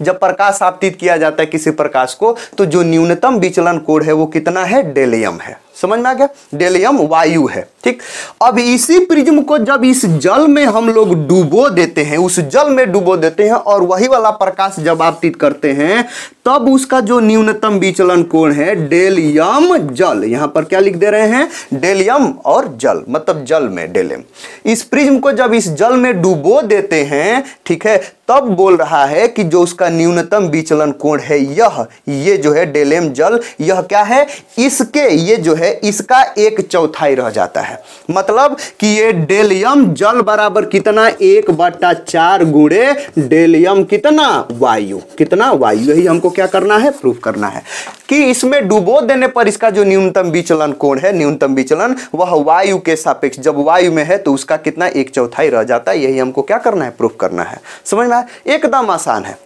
जब प्रकाश आपतित किया जाता है किसी प्रकाश को, तो जो न्यूनतम विचलन कोण है वो कितना है? डेल यम है। समझ में आ गया, डेलियम वायु है। ठीक, अब इसी प्रिज्म को जब इस जल में हम लोग डुबो देते हैं, उस जल में डुबो देते हैं और वही वाला प्रकाश जब आपतित करते हैं, तब उसका जो न्यूनतम विचलन कोण है डेलियम जल, यहां पर क्या लिख दे रहे हैं, डेलियम और जल, मतलब जल में डेलियम। इस प्रिज्म को जब इस जल में डुबो देते हैं, ठीक है, तब बोल रहा है कि जो उसका न्यूनतम विचलन कोण है ये जो है डेलियम जल, यह क्या है, इसके ये जो है इसका 1/4 रह जाता है। मतलब कि ये डेलियम जल बराबर कितना, 1/4 गुणे डेलियम कितना, वायु, कितना वायु। यही हमको क्या करना है, प्रूफ करना है कि इसमें डुबो देने पर इसका जो न्यूनतम विचलन कोण है, न्यूनतम विचलन, वह वायु के सापेक्ष, जब वायु में है तो उसका कितना, 1/4 रह जाता है। यही हमको क्या करना है, प्रूफ करना है। समझ में आया, एकदम आसान है,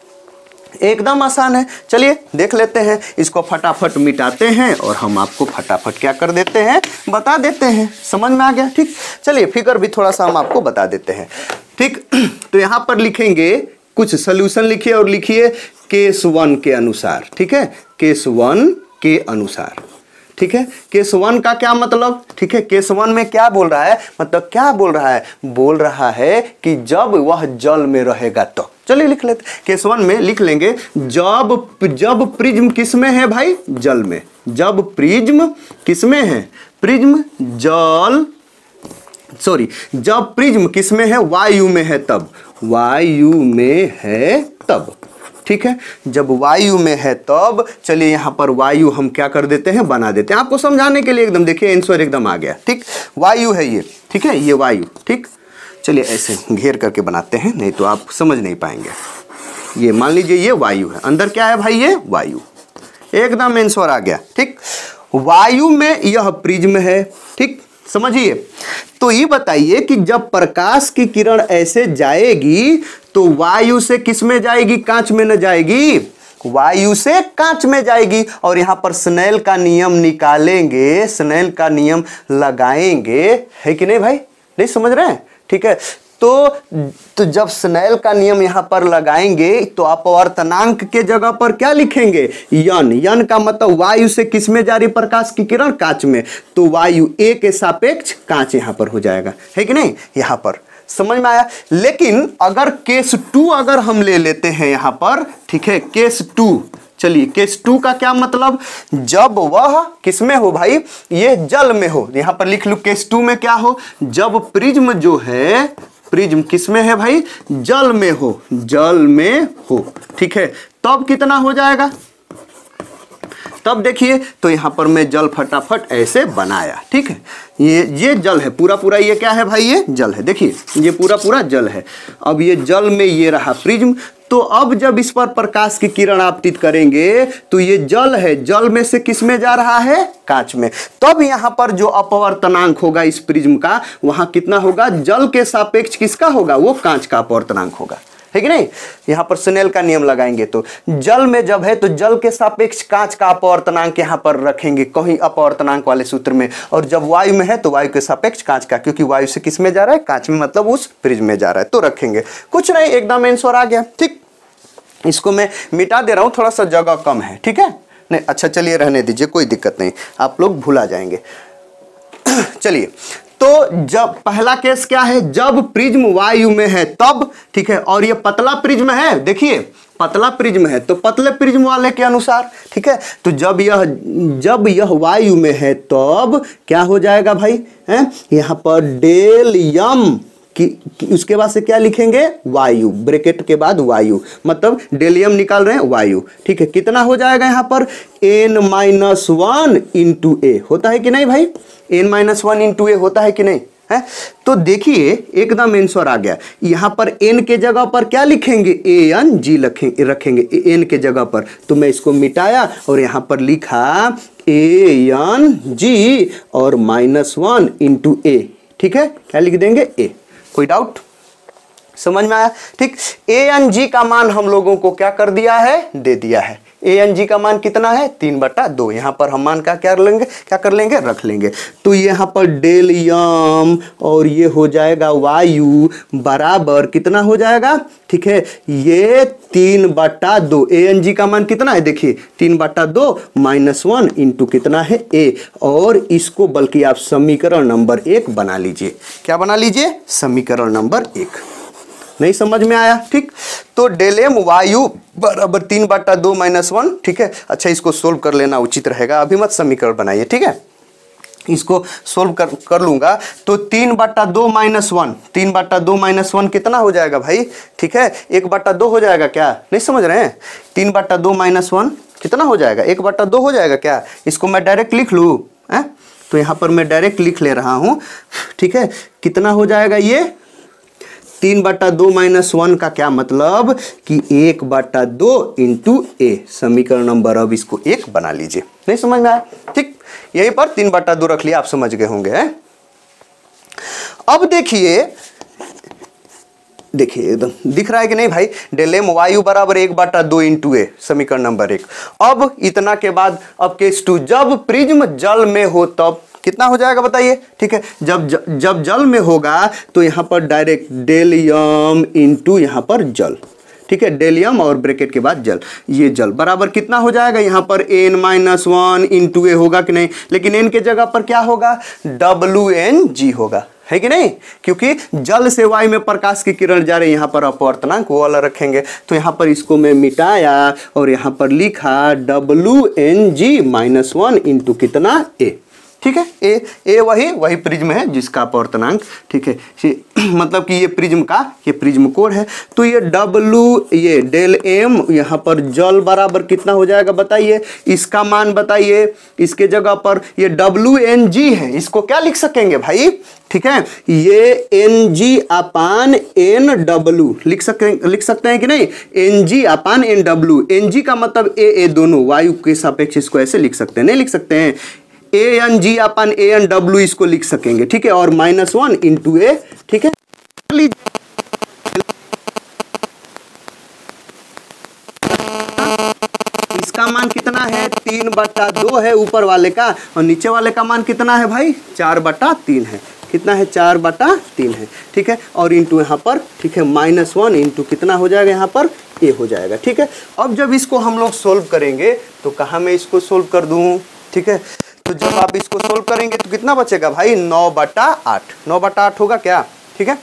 एकदम आसान है। चलिए देख लेते हैं, इसको फटाफट मिटाते हैं और हम आपको फटाफट क्या कर देते हैं, बता देते हैं। समझ में आ गया, ठीक। चलिए फिगर भी थोड़ा सा हम आपको बता देते हैं, ठीक। तो यहां पर लिखेंगे कुछ सोल्यूशन, लिखिए और लिखिए केस 1 के अनुसार, ठीक है, केस 1 के अनुसार, ठीक है। केस 1 का क्या मतलब, ठीक है, केस 1 में क्या बोल रहा है, मतलब क्या बोल रहा है, बोल रहा है कि जब वह जल में रहेगा तो, चलिए लिख लेते। केस 1 में लिख लेंगे, जब प्रिज्म किस में है भाई, जल में। जब प्रिज्म किस में है, प्रिज्म जल, सॉरी, जब प्रिज्म किस में है, वायु में है तब, वायु में है तब, ठीक है। जब वायु में है तब, चलिए यहां पर वायु हम क्या कर देते हैं, बना देते हैं आपको समझाने के लिए, एकदम देखिए आंसर एकदम आ गया, ठीक। वायु है ये, ठीक है, ये वायु, ठीक। चलिए ऐसे घेर करके बनाते हैं, नहीं तो आप समझ नहीं पाएंगे। ये मान लीजिए ये वायु है, अंदर क्या है भाई, ये वायु, एकदम आंसर आ गया, ठीक। वायु में यह प्रिज्म है, ठीक, समझिए। तो ये बताइए कि जब प्रकाश की किरण ऐसे जाएगी तो वायु से किस में जाएगी, कांच में न जाएगी, वायु से कांच में जाएगी। और यहां पर स्नेल का नियम निकालेंगे, स्नेल का नियम लगाएंगे, है कि नहीं भाई, नहीं समझ रहे हैं, ठीक है। तो जब स्नेल का नियम यहां पर लगाएंगे तो अपवर्तनांक के जगह पर क्या लिखेंगे, यन। यन का मतलब वायु से किस में जा रही प्रकाश की किरण, कांच में, तो वायु ए के सापेक्ष कांच यहां पर हो जाएगा, है कि नहीं, यहां पर। समझ में आया। लेकिन अगर केस 2 अगर हम ले लेते हैं यहां पर, ठीक है, केस 2, चलिए केस 2 का क्या मतलब, जब वह किस में हो भाई, ये जल में हो। यहां पर लिख लो केस 2 में क्या हो, जब प्रिज्म जो है, प्रिज्म किस में है भाई, जल में हो, जल में हो, ठीक है। तब कितना हो जाएगा, तब देखिए, तो यहां पर मैं जल फटाफट ऐसे बनाया, ठीक है। ये जल है, पूरा पूरा ये क्या है भाई, ये जल है, देखिए ये पूरा पूरा जल है। अब ये जल में ये रहा प्रिज्म, तो अब जब इस पर प्रकाश की किरण आपतित करेंगे तो ये जल है, जल में से किस में जा रहा है, कांच में। तब यहां पर जो अपवर्तनांक होगा इस प्रिज्म का, वहां कितना होगा, जल के सापेक्ष किसका होगा, वो कांच का अपवर्तनांक होगा, है कि नहीं। यहां पर स्नेल का नियम लगाएंगे तो जल में जब है तो जल के सापेक्ष कांच का अपवर्तनांक यहां पर रखेंगे कहीं अपवर्तनांक वाले सूत्र में, और जब वायु में है तो वायु के सापेक्ष कांच का, क्योंकि वायु से किस में जा रहा है, कांच में, मतलब उस प्रिज्म में जा रहा है, तो रखेंगे। कुछ नहीं, एकदम आंसर आ गया, ठीक। इसको मैं मिटा दे रहा हूं, थोड़ा सा जगह कम है, ठीक है, नहीं अच्छा चलिए रहने दीजिए, कोई दिक्कत नहीं, आप लोग भुला जाएंगे। चलिए, तो जब पहला केस क्या है, जब प्रिज्म वायु में है तब, ठीक है, और ये पतला प्रिज्म है, देखिए पतला प्रिज्म है तो पतले प्रिज्म वाले के अनुसार, ठीक है। तो जब यह वायु में है तब क्या हो जाएगा भाई, हैं, यहां पर डेलियम कि उसके बाद से क्या लिखेंगे, वायु, ब्रैकेट के बाद वायु, मतलब डेलियम निकाल रहे हैं, वायु, ठीक है। कितना हो जाएगा यहां पर, n-1 इंटू ए होता है कि नहीं भाई, n-1 इंटू ए होता है कि नहीं है। तो देखिए एकदम आंसर आ गया। यहां पर n के जगह पर क्या लिखेंगे, ANG रखेंगे n के जगह पर, तो मैं इसको मिटाया और यहां पर लिखा ANG और -1 इंटू ए, ठीक है, क्या लिख देंगे, ए। कोई डाउट, समझ में आया, ठीक। ANG का मान हम लोगों को क्या कर दिया है, दे दिया है। Ang का मान कितना है 3/2। यहाँ पर हम मान का क्या कर लेंगे रख लेंगे। तो यहाँ पर डेल यम और ये हो जाएगा वायु बराबर कितना हो जाएगा, ठीक है, ये 3/2। Ang का मान कितना है देखिए 3/2 -1 इंटू कितना है A। और इसको बल्कि आप समीकरण नंबर 1 बना लीजिए। क्या बना लीजिए, समीकरण नंबर 1। नहीं समझ में आया, ठीक। तो डेल एम वायु बराबर 3/2 -1, ठीक है। अच्छा इसको सोल्व कर लेना उचित रहेगा, अभी मत समीकरण बनाइए, ठीक है। इसको सोल्व कर लूंगा तो 3/2 -1, 3/2 -1 कितना हो जाएगा भाई, ठीक है 1/2 हो जाएगा क्या, नहीं समझ रहे हैं। 3/2 -1 कितना हो जाएगा, 1/2 हो जाएगा क्या। इसको मैं डायरेक्ट लिख लूँ, तो यहाँ पर मैं डायरेक्ट लिख ले रहा हूँ, ठीक है। कितना हो जाएगा ये 3/2 -1 का क्या मतलब कि 1/2 इंटू A। समीकरण नंबर अब इसको 1 बना लीजिए। नहीं समझ में आया, ठीक। यहीं पर 3/2 रख लिया, आप समझ गए होंगे। अब देखिए एकदम दिख रहा है कि नहीं भाई, डेल एम वायु बराबर 1/2 इंटू A, समीकरण नंबर 1। अब इतना के बाद अब केस 2, जब प्रिज्म जल में हो तब कितना हो जाएगा बताइए, ठीक है। जब जल में होगा तो यहाँ पर डायरेक्ट डेल यम इंटू यहाँ पर जल, ठीक है, डेल यम और ब्रैकेट के बाद जल, ये जल बराबर कितना हो जाएगा, यहाँ पर n-1 इंटू A होगा कि नहीं, लेकिन n के जगह पर क्या होगा WNG होगा, है कि नहीं, क्योंकि जल से वायु में प्रकाश की किरण जा रही है, यहाँ पर अपवर्तनांक वो वाला रखेंगे। तो यहाँ पर इसको मैं मिटाया और यहाँ पर लिखा WNG -1 इंटू कितना A, ठीक है। ए वही प्रिज्म है जिसका अपवर्तनांक, ठीक है, मतलब कि ये प्रिज्म का ये प्रिज्म कोण है। तो ये ये डेल एम यहाँ पर जल बराबर कितना हो जाएगा बताइए, इसका मान बताइए। इसके जगह पर ये WNG है, इसको क्या लिख सकेंगे भाई, ठीक है, ये Ng/NW लिख सकते हैं कि नहीं, Ng/NW। Ng का मतलब A दोनों वायु के सापेक्ष इसको ऐसे लिख सकते हैं, नहीं लिख सकते हैं, Ang/ANW इसको लिख सकेंगे, ठीक है, और -1 इंटू A, ठीक है। इसका मान कितना है 3/2 है ऊपर वाले का, और नीचे वाले का मान कितना है भाई 4/3 है, कितना है 4/3 है, ठीक है। और इंटू यहाँ पर, ठीक है, -1 इंटू कितना हो जाएगा यहाँ पर A हो जाएगा, ठीक है। अब जब इसको हम लोग सोल्व करेंगे तो कहाँ मैं इसको सोल्व कर दूँ, ठीक है। तो जब आप इसको सोल्व करेंगे तो कितना बचेगा भाई 9/8, 9/8 होगा क्या, ठीक है,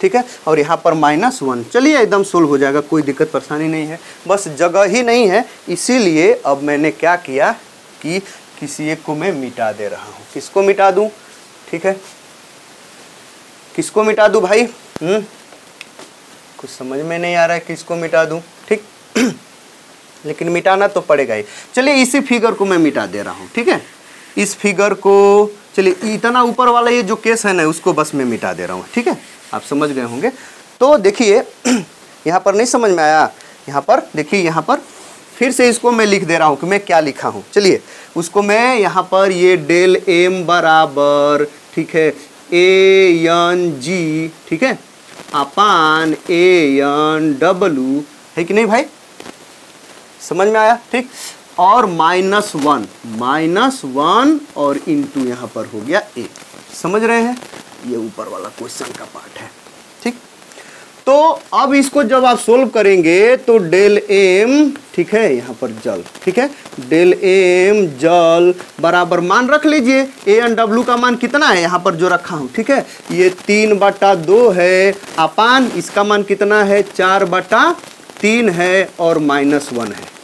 ठीक है। और यहाँ पर -1, चलिए एकदम सोल्व हो जाएगा, कोई दिक्कत परेशानी नहीं है, बस जगह ही नहीं है, इसीलिए अब मैंने क्या किया कि किसी एक को मैं मिटा दे रहा हूँ। किसको मिटा दूँ, ठीक है, किसको मिटा दूँ भाई, कुछ समझ में नहीं आ रहा है किसको मिटा दूँ, ठीक लेकिन मिटाना तो पड़ेगा ही। चलिए इसी फिगर को मैं मिटा दे रहा हूँ, ठीक है, इस फिगर को, चलिए इतना ऊपर वाला ये जो केस है ना उसको बस मैं मिटा दे रहा हूँ, ठीक है, आप समझ गए होंगे। तो देखिए यहाँ पर नहीं समझ में आया, यहाँ पर देखिए, यहाँ पर फिर से इसको मैं लिख दे रहा हूँ कि मैं क्या लिखा हूँ। चलिए उसको मैं यहाँ पर ये डेल एम बराबर, ठीक है, ANG, ठीक है, अपान ANW, है कि नहीं भाई, समझ में आया, ठीक। और -1 और इंटू यहाँ पर हो गया A, समझ रहे हैं, ये ऊपर वाला क्वेश्चन का पार्ट है, ठीक। तो अब इसको जब आप सोल्व करेंगे तो डेल एम, ठीक है, यहाँ पर जल, ठीक है, डेल एम जल बराबर मान रख लीजिए, ANW का मान कितना है यहाँ पर जो रखा हूँ, ठीक है, ये 3/2 है, अपान इसका मान कितना है 4/3 है और -1 है,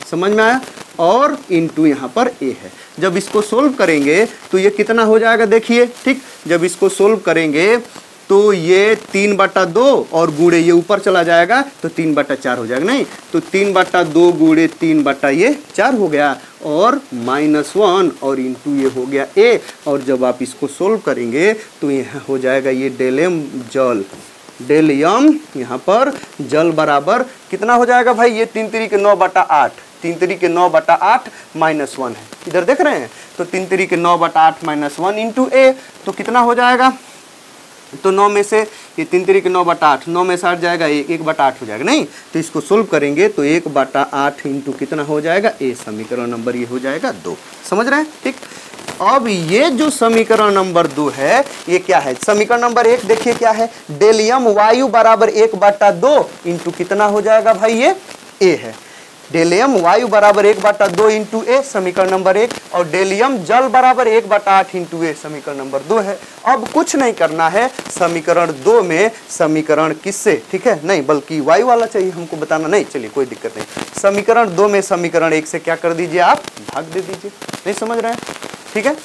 समझ में आया, और इंटू यहाँ पर A है। जब इसको सोल्व करेंगे तो ये कितना हो जाएगा देखिए, ठीक, जब इसको सोल्व करेंगे तो ये 3/2 और गुणे ये ऊपर चला जाएगा तो 3/4 हो जाएगा, नहीं तो 3/2 गुणे 3/4 हो गया, और -1 और इंटू ये हो गया A। और जब आप इसको सोल्व करेंगे तो यहाँ हो जाएगा ये डेल एम जल, डेल यम यहाँ पर जल बराबर कितना हो जाएगा भाई, ये 3 3 के 9/8, 3 3 के 9/8 -1 है, इधर देख रहे हैं, तो 3 3 के 9/8 -1 इंटू A, तो कितना हो जाएगा, तो 9 में से ये 3 3 9/8, 9 में 60 जाएगा, 1/8 हो जाएगा नहीं। तो इसको सोल्व करेंगे तो 1/8 इंटू कितना हो जाएगा, ए समीकरण नंबर ये हो जाएगा 2। समझ रहे हैं, ठीक। अब ये जो समीकरण नंबर 2 है ये क्या है, समीकरण नंबर 1 देखिए क्या है, डेल यम वायु बराबर 1/2 इंटू कितना हो जाएगा भाई, ये ए है। डेल यम वायु बराबर 1/2 इंटू ए समीकरण नंबर 1, और डेल यम जल बराबर 1/8 इंटू ए समीकरण नंबर 2 है। अब कुछ नहीं करना है, समीकरण 2 में समीकरण किससे, ठीक है, नहीं बल्कि वायु वाला चाहिए हमको बताना, नहीं चलिए कोई दिक्कत नहीं। समीकरण 2 में समीकरण 1 से क्या कर दीजिए, आप भाग दे दीजिए। नहीं समझ रहे हैं, ठीक है।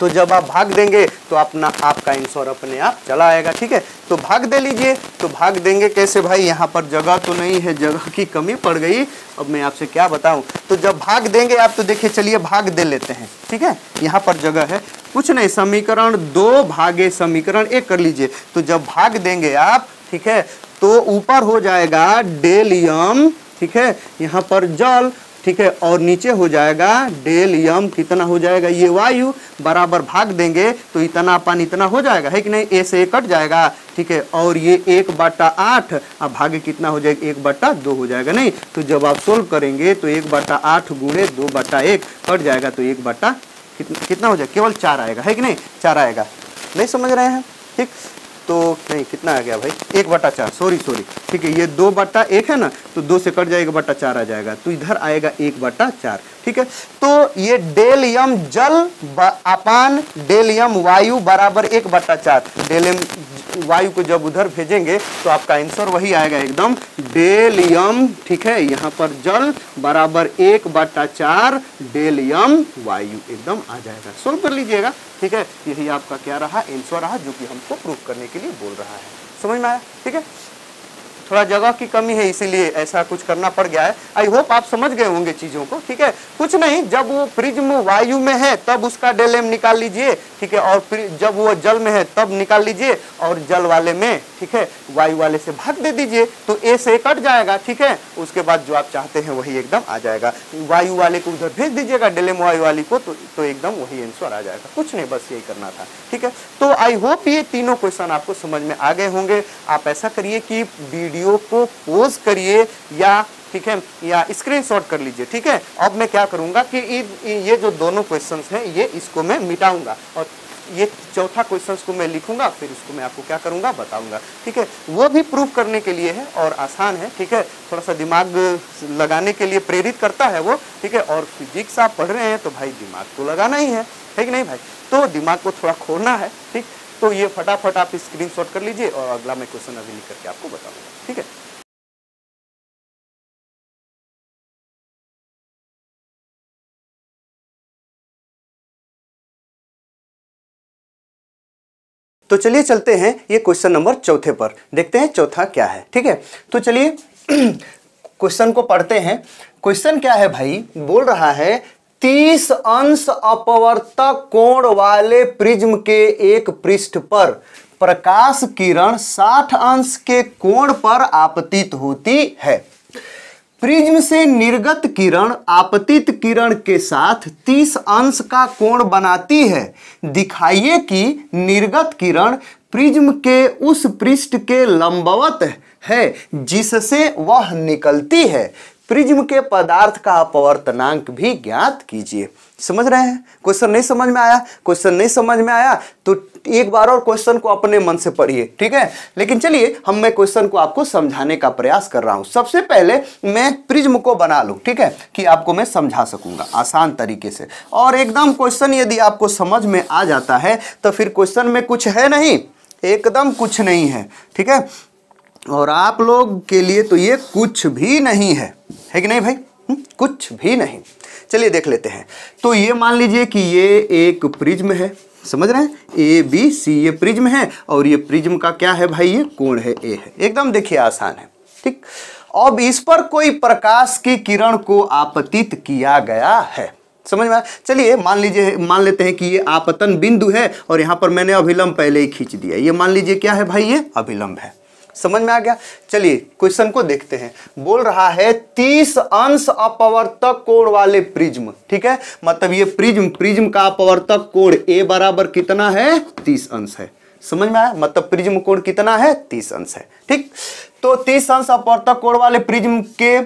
तो जब आप भाग देंगे तो आपका आंसर अपने आप चला आएगा, ठीक है। तो भाग दे लीजिए। तो भाग देंगे कैसे भाई, यहाँ पर जगह तो नहीं है, जगह की कमी पड़ गई। अब मैं आपसे क्या बताऊं, तो जब भाग देंगे आप तो देखिए, चलिए भाग दे लेते हैं, ठीक है। यहाँ पर जगह है, कुछ नहीं, समीकरण 2 भागे समीकरण 1 कर लीजिए। तो जब भाग देंगे आप, ठीक है, तो ऊपर हो जाएगा डेल यम, ठीक है, यहाँ पर जल, ठीक है, और नीचे हो जाएगा डेल यम कितना हो जाएगा, ये वायु, बराबर भाग देंगे तो इतना पान इतना हो जाएगा, है कि नहीं, ए से ए कट जाएगा, ठीक है, और ये 1/8 अब भागे कितना हो जाएगा, 1/2 हो जाएगा नहीं। तो जब आप सोल्व करेंगे तो 1/8 गुणे 2/1 कट जाएगा, तो 1 कितना हो जाएगा, केवल 4 आएगा, है कि नहीं, 4 आएगा। नहीं समझ रहे हैं, ठीक। तो नहीं कितना आ गया भाई, 1/4, सॉरी, ठीक है, ये 2/1 है ना, तो 2 से कट जाएगा, 1/4 आ जाएगा, तो इधर आएगा 1/4, ठीक है। तो ये डेल यम जल अपान डेल यम वायु बराबर 1/4, डेल यम वायु को जब उधर भेजेंगे तो आपका आंसर वही आएगा एकदम, डेल यम, ठीक है, यहाँ पर जल बराबर 1/4 डेल यम वायु एकदम आ जाएगा। सोल्व कर लीजिएगा, ठीक है। यही आपका क्या रहा, आंसर रहा, जो कि हमको प्रूव करने के लिए बोल रहा है। समझ में आया, ठीक है। थोड़ा जगह की कमी है इसीलिए ऐसा कुछ करना पड़ गया है। आई होप आप समझ गए होंगे चीजों को, ठीक है। कुछ नहीं, जब वो प्रिज्म वायु में है तब उसका डेल एम निकाल लीजिए, ठीक है, और जब वो जल में है तब निकाल लीजिए, और जल वाले में, ठीक है, वायु वाले से भाग दे दीजिए, तो ए से कट जाएगा, ठीक है। उसके बाद जो आप चाहते हैं वही एकदम आ जाएगा, वायु वाले को उधर भेज दीजिएगा, डेल एम वायु वाली को, तो एकदम वही आंसर आ जाएगा। कुछ नहीं, बस यही करना था, ठीक है। तो आई होप ये तीनों क्वेश्चन आपको समझ में आ गए होंगे। आप ऐसा करिए कि वीडियो को पॉज करिए, या ठीक है, या स्क्रीनशॉट कर लीजिए, ठीक है। अब मैं क्या करूंगा कि ये जो दोनों क्वेश्चंस हैं ये इसको मैं मिटाऊंगा, और ये चौथा क्वेश्चंस को मैं लिखूंगा, फिर उसको मैं आपको क्या करूंगा बताऊंगा, ठीक है। वो भी प्रूफ करने के लिए है और आसान है, ठीक है, थोड़ा सा दिमाग लगाने के लिए प्रेरित करता है वो, ठीक है। और फिजिक्स आप पढ़ रहे हैं तो भाई दिमाग तो लगाना ही है कि नहीं भाई, तो दिमाग को थोड़ा खोलना है, ठीक। तो ये फटाफट आप स्क्रीनशॉट कर लीजिए, और अगला मैं क्वेश्चन अभी लिख करके आपको बताऊंगा, ठीक है। तो चलिए चलते हैं ये क्वेश्चन नंबर 4 पर, देखते हैं चौथा क्या है, ठीक है। तो चलिए क्वेश्चन को पढ़ते हैं। क्वेश्चन क्या है भाई, बोल रहा है 30 अंश अपवर्तक कोण वाले प्रिज्म के एक पृष्ठ पर प्रकाश किरण 60 अंश के कोण पर आपतित होती है। प्रिज्म से निर्गत किरण आपतित किरण के साथ 30 अंश का कोण बनाती है। दिखाइए कि निर्गत किरण प्रिज्म के उस पृष्ठ के लंबवत है जिससे वह निकलती है। प्रिज्म के पदार्थ का अपवर्तनांक भी ज्ञात कीजिए। समझ रहे हैं? क्वेश्चन नहीं समझ में आया? क्वेश्चन नहीं समझ में आया तो एक बार और क्वेश्चन को अपने मन से पढ़िए, ठीक है। लेकिन चलिए मैं क्वेश्चन को आपको समझाने का प्रयास कर रहा हूं। सबसे पहले मैं प्रिज्म को बना लूं, ठीक है, कि आपको मैं समझा सकूंगा आसान तरीके से। और एकदम क्वेश्चन यदि आपको समझ में आ जाता है तो फिर क्वेश्चन में कुछ है नहीं, एकदम कुछ नहीं है, ठीक है। और आप लोग के लिए तो ये कुछ भी नहीं है कि नहीं भाई? कुछ भी नहीं। चलिए देख लेते हैं। तो ये मान लीजिए कि ये एक प्रिज्म है, समझ रहे हैं, ए बी सी ये प्रिज्म है, और ये प्रिज्म का क्या है भाई, ये कोण है, ए है। एकदम देखिए आसान है, ठीक। अब इस पर कोई प्रकाश की किरण को आपतित किया गया है, समझ में आया? चलिए मान लेते हैं कि ये आपतन बिंदु है, और यहाँ पर मैंने अभिलंब पहले ही खींच दिया। ये मान लीजिए क्या है भाई, ये अभिलंब है। समझ में आ गया? चलिए क्वेश्चन को देखते हैं। बोल रहा है 30 अंश अपवर्तक कोण वाले प्रिज्म, ठीक है, मतलब ये प्रिज्म का अपवर्तक कोण ए बराबर कितना है, 30 अंश है। समझ में आया? मतलब प्रिज्म कोण कितना है? 30 अंश है। ठीक, तो 30 अंश अपवर्तक कोण वाले प्रिज्म के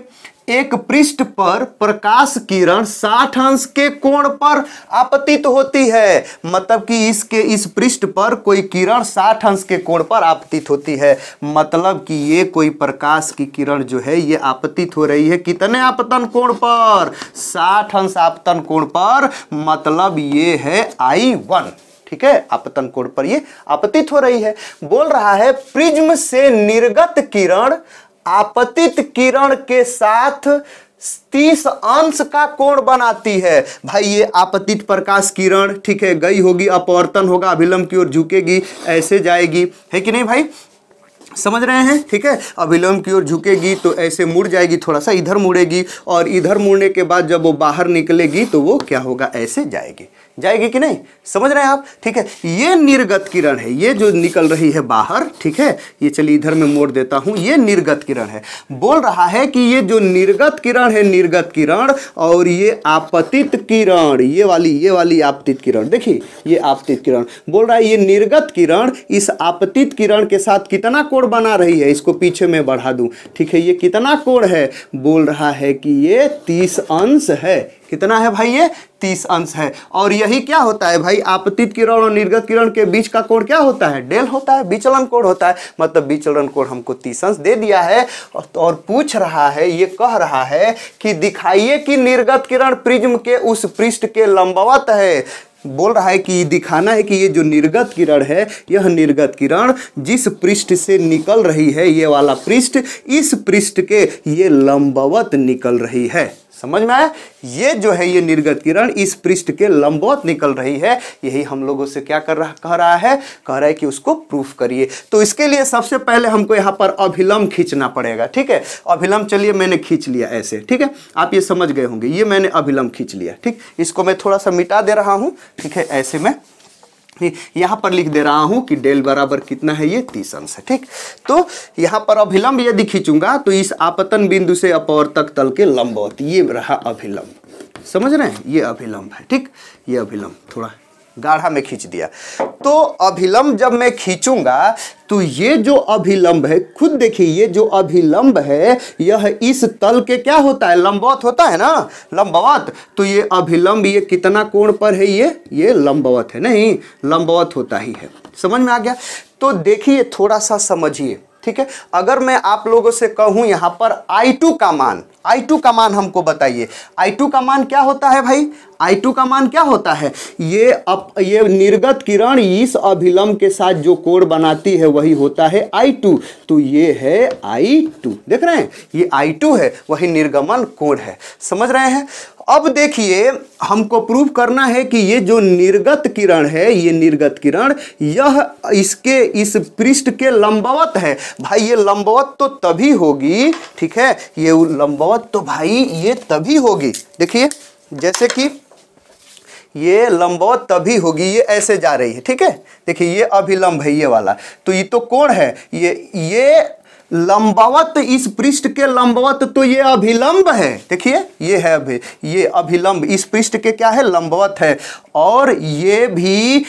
एक पृष्ठ पर प्रकाश किरण 60 अंश के कोण पर आपतित होती है। मतलब कि इसके इस पृष्ठ पर कोई किरण 60 अंश के कोण पर आपतित होती है। मतलब कि ये कोई प्रकाश की किरण जो है ये आपतित हो रही है कितने आपतन कोण पर? 60 अंश आपतन कोण पर। मतलब ये है I1। ठीक है, आपतन कोण पर ये आपतित हो रही है। बोल रहा है प्रिज्म से निर्गत किरण आपतित किरण के साथ 30 अंश का कोण बनाती है। भाई ये आपतित प्रकाश किरण, ठीक है, गई होगी, अपवर्तन होगा, अभिलंब की ओर झुकेगी, ऐसे जाएगी, है कि नहीं भाई? समझ रहे हैं? ठीक है, अभिलंब की ओर झुकेगी तो ऐसे मुड़ जाएगी, थोड़ा सा इधर मुड़ेगी, और इधर मुड़ने के बाद जब वो बाहर निकलेगी तो वो क्या होगा? ऐसे जाएगी। जाएगी कि नहीं? समझ रहे हैं आप? ठीक है, ये निर्गत किरण है, ये जो निकल रही है बाहर, ठीक है, ये चलिए इधर में मोड़ देता हूं, ये निर्गत किरण है। बोल रहा है कि ये जो निर्गत किरण है, निर्गत किरण, और ये आपतित किरण, ये वाली आपतित किरण, देखिए ये आपतित किरण, बोल रहा है ये निर्गत किरण इस आपतित किरण के साथ कितना कोण बना रही है? इसको पीछे में बढ़ा दूं, ठीक है, ये कितना कोण है? बोल रहा है कि ये 30 अंश है। कितना है भाई? ये 30 अंश है। और यही क्या होता है भाई? आपतित किरण और निर्गत किरण के बीच का कोण क्या होता है? डेल होता है, विचलन कोण होता है। मतलब विचलन कोण हमको 30 अंश दे दिया है, और पूछ रहा है, ये कह रहा है कि दिखाइए कि निर्गत किरण प्रिज्म के उस पृष्ठ के लंबवत है। बोल रहा है कि दिखाना है कि ये जो निर्गत किरण है, यह निर्गत किरण जिस पृष्ठ से निकल रही है, ये वाला पृष्ठ, इस पृष्ठ के ये लंबवत निकल रही है। समझ में आया? ये जो है ये निर्गत किरण इस पृष्ठ के लंबवत निकल रही है। यही हम लोगों से क्या कह रहा है? कह रहा है कि उसको प्रूफ करिए। तो इसके लिए सबसे पहले हमको यहाँ पर अभिलंब खींचना पड़ेगा। ठीक है, अभिलंब चलिए मैंने खींच लिया ऐसे, ठीक है, आप ये समझ गए होंगे, ये मैंने अभिलंब खींच लिया। ठीक, इसको मैं थोड़ा सा मिटा दे रहा हूँ, ठीक है, ऐसे में यहां पर लिख दे रहा हूं कि डेल बराबर कितना है? ये 30 अंश है। ठीक, तो यहां पर अभिलंब यदि खींचूंगा तो इस आपतन बिंदु से अपवर्तक तल के लंबवत, ये रहा अभिलंब। समझ रहे हैं? ये अभिलंब है। ठीक, ये अभिलंब थोड़ा गाढ़ा में खींच दिया। तो अभिलंब जब मैं खींचूंगा तो ये जो अभिलंब है, खुद देखिए, ये जो अभिलंब है यह इस तल के क्या होता है? लंबवत होता है ना, लंबवत। तो ये अभिलंब ये कितना कोण पर है? ये लंबवत है, नहीं, लंबवत होता ही है। समझ में आ गया? तो देखिए थोड़ा सा समझिए, ठीक है। अगर मैं आप लोगों से कहूं यहां पर I2 का मान, I2 का मान हमको बताइए। I2 का मान क्या होता है भाई? I2 का मान क्या होता है? ये निर्गत किरण इस अभिलंब के साथ जो कोण बनाती है वही होता है I2। तो ये है I2, देख रहे हैं, ये I2 है, वही निर्गमन कोण है। समझ रहे हैं? अब देखिए हमको प्रूव करना है कि ये जो निर्गत किरण है, ये निर्गत किरण यह इसके इस पृष्ठ के लंबवत है। भाई ये लंबवत तो तभी होगी, ठीक है, ये लंबवत तो भाई ये तभी होगी। देखिए जैसे कि ये लंबवत तभी होगी, ये ऐसे जा रही है, ठीक है। देखिए ये अभिलंब है ये वाला, तो ये तो कोण है, ये लंबवत, इस पृष्ठ के लंबवत तो ये अभिलंब है। देखिए ये है ये अभिलंब इस पृष्ठ के क्या है? लंबवत है। और ये भी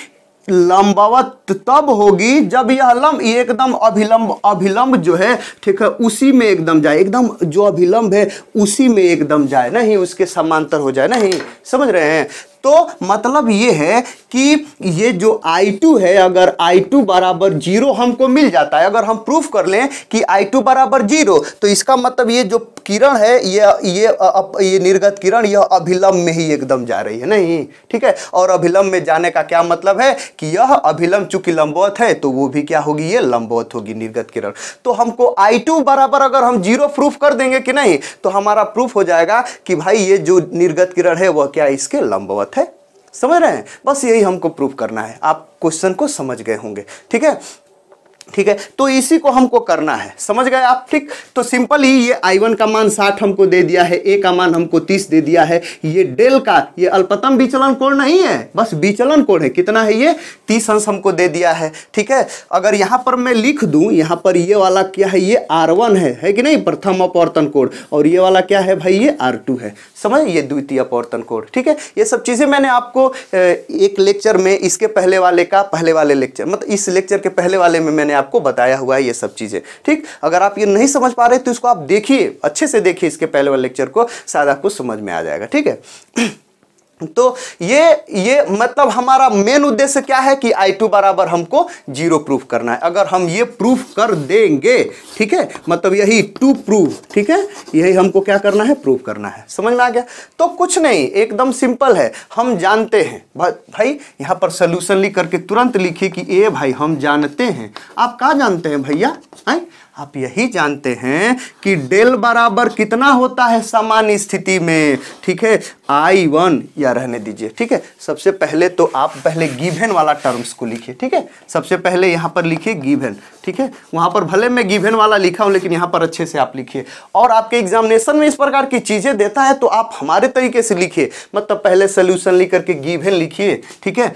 लंबवत तब होगी जब यह लंब एकदम अभिलंब जो है, ठीक है, उसी में एकदम जाए, एकदम जो अभिलंब है उसी में एकदम जाए, नहीं उसके समांतर हो जाए, नहीं। समझ रहे हैं? तो मतलब ये है कि ये जो I2 है, अगर I2 बराबर 0 हमको मिल जाता है, अगर हम प्रूफ कर लें कि I2 बराबर 0, तो इसका मतलब ये जो किरण है, ये निर्गत किरण यह अभिलंब में ही एकदम जा रही है, नहीं, ठीक है। और अभिलंब में जाने का क्या मतलब है कि यह अभिलंब चूंकि लंबवत है तो वो भी क्या होगी? ये लंबवत होगी निर्गत किरण। तो हमको I2 बराबर अगर हम 0 प्रूफ कर देंगे कि नहीं, तो हमारा प्रूफ हो जाएगा कि भाई ये जो निर्गत किरण है वह क्या इसके लंबवत है। समझ रहे हैं? बस यही हमको प्रूफ करना है। आप क्वेश्चन को समझ गए होंगे, ठीक है। ठीक है, तो इसी को हमको करना है, समझ गए आप। ठीक, तो सिंपल ही ये I1 का मान 60 हमको दे दिया है, ए का मान हमको 30 दे दिया है। ये डेल का ये अल्पतम विचलन कोण नहीं है, बस विचलन कोण है, कितना है ये 30 अंश हमको दे दिया है। ठीक है, अगर यहाँ पर मैं लिख दूं, यहाँ पर ये वाला क्या है, ये R1 है कि नहीं, प्रथम अपवर्तन कोण, और ये वाला क्या है भाई, ये R2 है, समझ, ये द्वितीय अपवर्तन कोण। ठीक है, ये सब चीजें मैंने आपको एक लेक्चर में, इसके पहले वाले लेक्चर, मतलब इस लेक्चर के पहले वाले में मैंने आपको बताया हुआ है ये सब चीजें। ठीक, अगर आप ये नहीं समझ पा रहे तो इसको आप देखिए, अच्छे से देखिए इसके पहले वाले लेक्चर को, शायद आपको समझ में आ जाएगा। ठीक है, तो ये मतलब हमारा मेन उद्देश्य क्या है कि I2 बराबर हमको 0 प्रूफ करना है। अगर हम ये प्रूफ कर देंगे, ठीक है, मतलब यही टू प्रूफ, ठीक है, यही हमको क्या करना है, प्रूफ करना है। समझ में आ गया? तो कुछ नहीं, एकदम सिंपल है, हम जानते हैं भाई, यहाँ पर सोल्यूशन लिख करके तुरंत लिखिए कि ए भाई हम जानते हैं। आप क्या जानते हैं भैया, आप यही जानते हैं कि डेल बराबर कितना होता है सामान्य स्थिति में। ठीक है, I1, या रहने दीजिए। ठीक है, सबसे पहले तो आप पहले गिवन वाला टर्म्स को लिखिए। ठीक है, सबसे पहले यहाँ पर लिखिए गिवन। ठीक है, वहाँ पर भले मैं गिवन वाला लिखा हूँ, लेकिन यहाँ पर अच्छे से आप लिखिए। और आपके एग्जामिनेशन में इस प्रकार की चीज़ें देता है तो आप हमारे तरीके से लिखिए, मतलब पहले सोल्यूशन लिख करके गिवन लिखिए। ठीक है,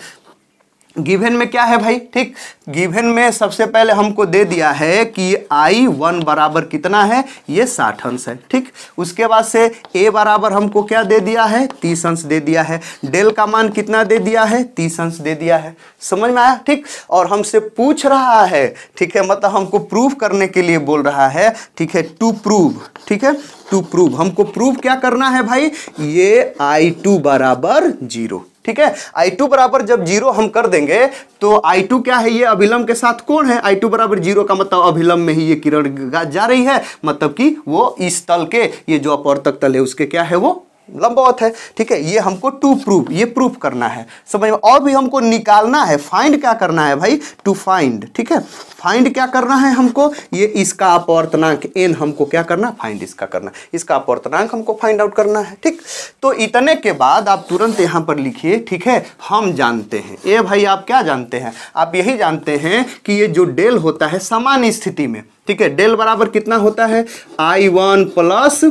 गिवन में क्या है भाई, ठीक, गिवन में सबसे पहले हमको दे दिया है कि I1 बराबर कितना है, ये 60 अंश है। ठीक, उसके बाद से A बराबर हमको क्या दे दिया है, 30 अंश दे दिया है। डेल का मान कितना दे दिया है, 30 अंश दे दिया है। समझ में आया? ठीक, और हमसे पूछ रहा है, ठीक है, मतलब हमको प्रूफ करने के लिए बोल रहा है। ठीक है, टू प्रूव, ठीक है, टू प्रूव, हमको प्रूफ क्या करना है भाई, ये I2 बराबर 0। ठीक है, I2 बराबर जब 0 हम कर देंगे तो I2 क्या है, ये अभिलंब के साथ कोण है। I2 बराबर 0 का मतलब अभिलंब में ही ये किरण जा रही है, मतलब कि वो इस तल के, ये जो अपवर्तक तल है उसके क्या है, वो लंबवत है। ठीक है, ये हमको टू प्रूफ, ये प्रूफ करना है, समझ में। और भी हमको निकालना है, फाइंड क्या करना है भाई, टू फाइंड। ठीक है, फाइंड क्या करना है हमको, ये इसका अपवर्तनांक n हमको क्या करना, फाइंड इसका करना, इसका अपवर्तनांक हमको फाइंड आउट करना है। ठीक, तो इतने के बाद आप तुरंत यहाँ पर लिखिए। ठीक है, हम जानते हैं, ए भाई आप क्या जानते हैं, आप यही जानते हैं कि ये जो डेल होता है सामान्य स्थिति में, ठीक है, डेल बराबर कितना होता है, I1 प्लस,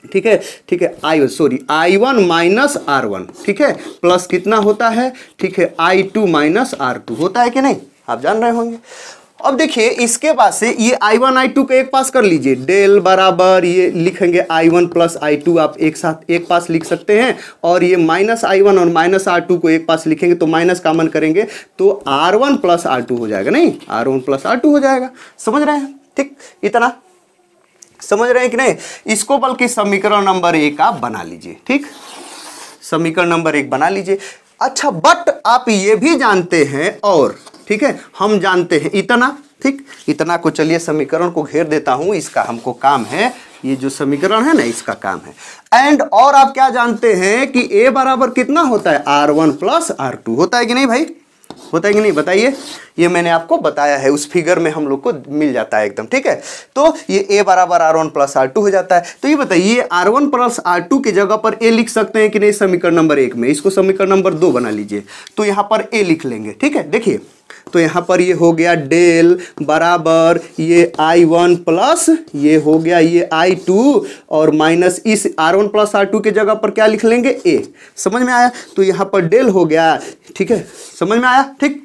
ठीक है, ठीक है, I1 माइनस R1, ठीक है, प्लस कितना होता है, ठीक है, I2 माइनस R2 होता है कि नहीं, आप जान रहे होंगे। अब देखिए इसके बाद से ये I1 I2 को एक पास कर लीजिए, डेल बराबर ये लिखेंगे I1 प्लस I2, आप एक साथ एक पास लिख सकते हैं, और ये माइनस I1 और माइनस R2 को एक पास लिखेंगे तो माइनस कॉमन करेंगे तो R1 प्लस R2 हो जाएगा, नहीं, R1 प्लस R2 हो जाएगा। समझ रहे हैं? ठीक, इतना समझ रहे हैं कि नहीं? इसको बल्कि समीकरण नंबर 1 आप बना लीजिए। ठीक, समीकरण नंबर 1 बना लीजिए। अच्छा, बट आप ये भी जानते हैं, और ठीक है, हम जानते हैं इतना। ठीक, इतना को चलिए समीकरण को घेर देता हूं, इसका हमको काम है, ये जो समीकरण है ना इसका काम है। एंड और आप क्या जानते हैं कि A बराबर कितना होता है, R1 प्लस R2 होता है कि नहीं भाई, होता है कि नहीं, बताइए। ये मैंने आपको बताया है, उस फिगर में हम लोग को मिल जाता है एकदम। ठीक है, तो ये A बराबर R1 प्लस R2 हो जाता है। तो ये बताइए R1 प्लस R2 की जगह पर A लिख सकते हैं कि नहीं समीकरण नंबर 1 में, इसको समीकरण नंबर 2 बना लीजिए, तो यहाँ पर A लिख लेंगे। ठीक है, देखिए तो यहाँ पर ये हो गया डेल बराबर ये I1 प्लस ये हो गया ये I2, और माइनस इस R1 प्लस R2 के जगह पर क्या लिख लेंगे, A। समझ में आया? तो यहाँ पर डेल हो गया। ठीक है, समझ में आया? ठीक,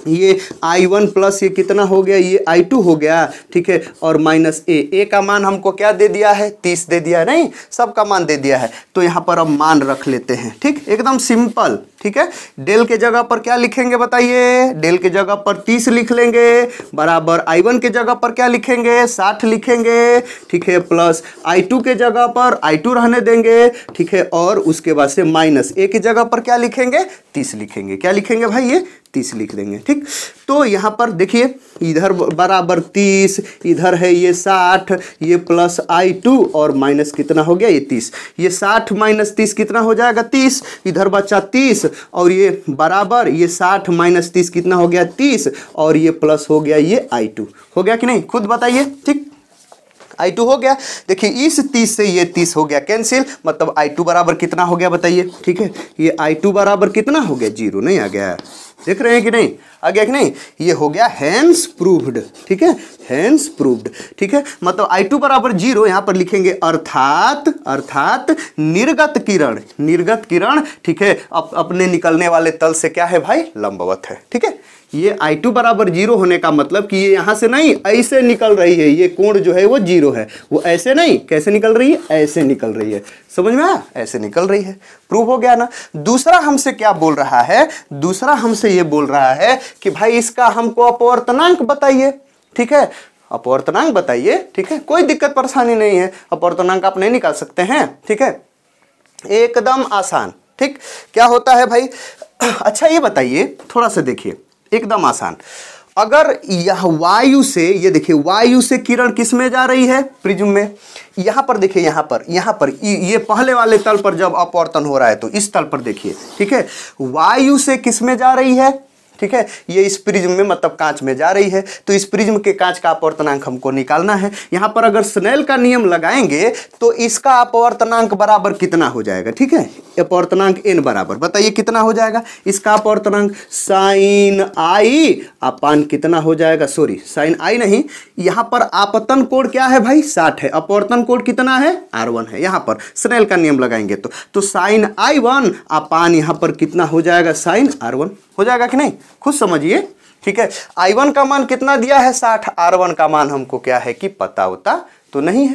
ये I1 प्लस ये कितना हो गया, ये I2 हो गया। ठीक है, और माइनस A का मान हमको क्या दे दिया है, 30 दे दिया है, नहीं, सबका मान दे दिया है। तो यहाँ पर अब मान रख लेते हैं। ठीक, एकदम सिंपल। ठीक है, डेल के जगह पर क्या लिखेंगे बताइए, डेल के जगह पर 30 लिख लेंगे, बराबर I1 के जगह पर क्या लिखेंगे, 60 लिखेंगे। ठीक है, प्लस I2 के जगह पर I2 रहने देंगे। ठीक है, और उसके बाद से माइनस A की जगह पर क्या लिखेंगे, 30 लिखेंगे। क्या लिखेंगे भाई, ये 30 लिख देंगे। ठीक, तो यहाँ पर देखिए इधर बराबर 30, इधर है ये 60, ये प्लस I2 और माइनस कितना हो गया, ये 30, ये 60 माइनस 30 कितना हो जाएगा, 30, इधर बचा 30, और ये बराबर ये 60 माइनस 30 कितना हो गया, 30, और ये प्लस हो गया ये I2। हो गया कि नहीं, खुद बताइए। ठीक, I2 हो गया। देखिए इस 30 से ये 30 हो गया कैंसिल, मतलब I2 बराबर कितना हो गया बताइए। ठीक है, ये I2 बराबर कितना हो गया, 0 नहीं आ गया। देख रहे हैं कि नहीं, आ गया कि नहीं, ये हो गया हैंस प्रूव्ड, ठीक है, हैंस प्रूव्ड, ठीक है। मतलब I2 बराबर 0 यहां पर लिखेंगे अर्थात निर्गत किरण, ठीक है, अपने निकलने वाले तल से क्या है भाई, लंबवत है, ठीक है। ये I2 बराबर 0 होने का मतलब कि ये यहां से नहीं ऐसे निकल रही है, ये कोण जो है वो 0 है, वो ऐसे नहीं, कैसे निकल रही है, ऐसे निकल रही है, समझ में आया, ऐसे निकल रही है, प्रूव हो गया ना। दूसरा हमसे क्या बोल रहा है, दूसरा हमसे ये बोल रहा है कि भाई इसका हमको अपवर्तनांक बताइए, ठीक है, अपवर्तनांक बताइए, ठीक है, कोई दिक्कत परेशानी नहीं है, अपवर्तनांक आप नहीं निकाल सकते हैं, ठीक है, एकदम आसान, ठीक। क्या होता है भाई, अच्छा ये बताइए, थोड़ा सा देखिए, एकदम आसान, अगर यह वायु से, ये देखिए वायु से किरण किस में जा रही है, प्रिज्म में, यहां पर देखिए, यहां पर ये पहले वाले तल पर जब अपवर्तन हो रहा है तो इस तल पर देखिए, ठीक है, वायु से किस में जा रही है, ठीक है, ये इस प्रिज्म में मतलब कांच में जा रही है, तो इस प्रिज्म के कांच का अपवर्तनांक हमको निकालना है। यहां पर अगर स्नेल का नियम लगाएंगे तो इसका अपवर्तनांक बराबर कितना हो जाएगा, ठीक है, अपवर्तनांक n बराबर, बताइए कितना हो जाएगा इसका अपवर्तनांक, साइन आई अपान कितना हो जाएगा, सॉरी साइन आई नहीं, यहां पर आपतन कोण क्या है भाई, 60 है, अपवर्तन कोण कितना है, R1 है, यहां पर स्नेल का नियम लगाएंगे तो साइन I1 अपान यहां पर कितना हो जाएगा, साइन R1 हो जाएगा कि नहीं, खुद समझिए, ठीक है। I1 का मान कितना दिया है 60, R1 का मान हमको क्या है कि पता होता तो नहीं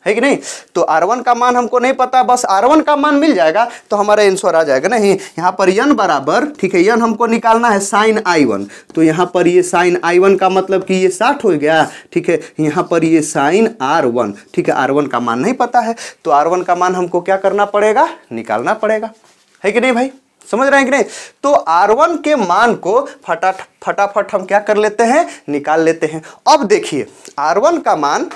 है कि नहीं, तो R1 का मान हमको नहीं पता, बस R1 का मान मिल जाएगा तो हमारा आंसर आ जाएगा। नहीं, यहाँ पर n बराबर, ठीक है, n हमको निकालना है साइन I1, तो यहाँ पर ये साइन I1 का मतलब कि ये 60 हो गया, ठीक है, यहाँ पर ये साइन R1, ठीक है, R1 का मान नहीं पता है तो R1 का मान हमको क्या करना पड़ेगा, निकालना पड़ेगा, है कि नहीं भाई, समझ रहे हैं कि नहीं। तो R1 के मान को फटाफट हम क्या कर लेते हैं, निकाल लेते हैं। अब देखिए R1 का मान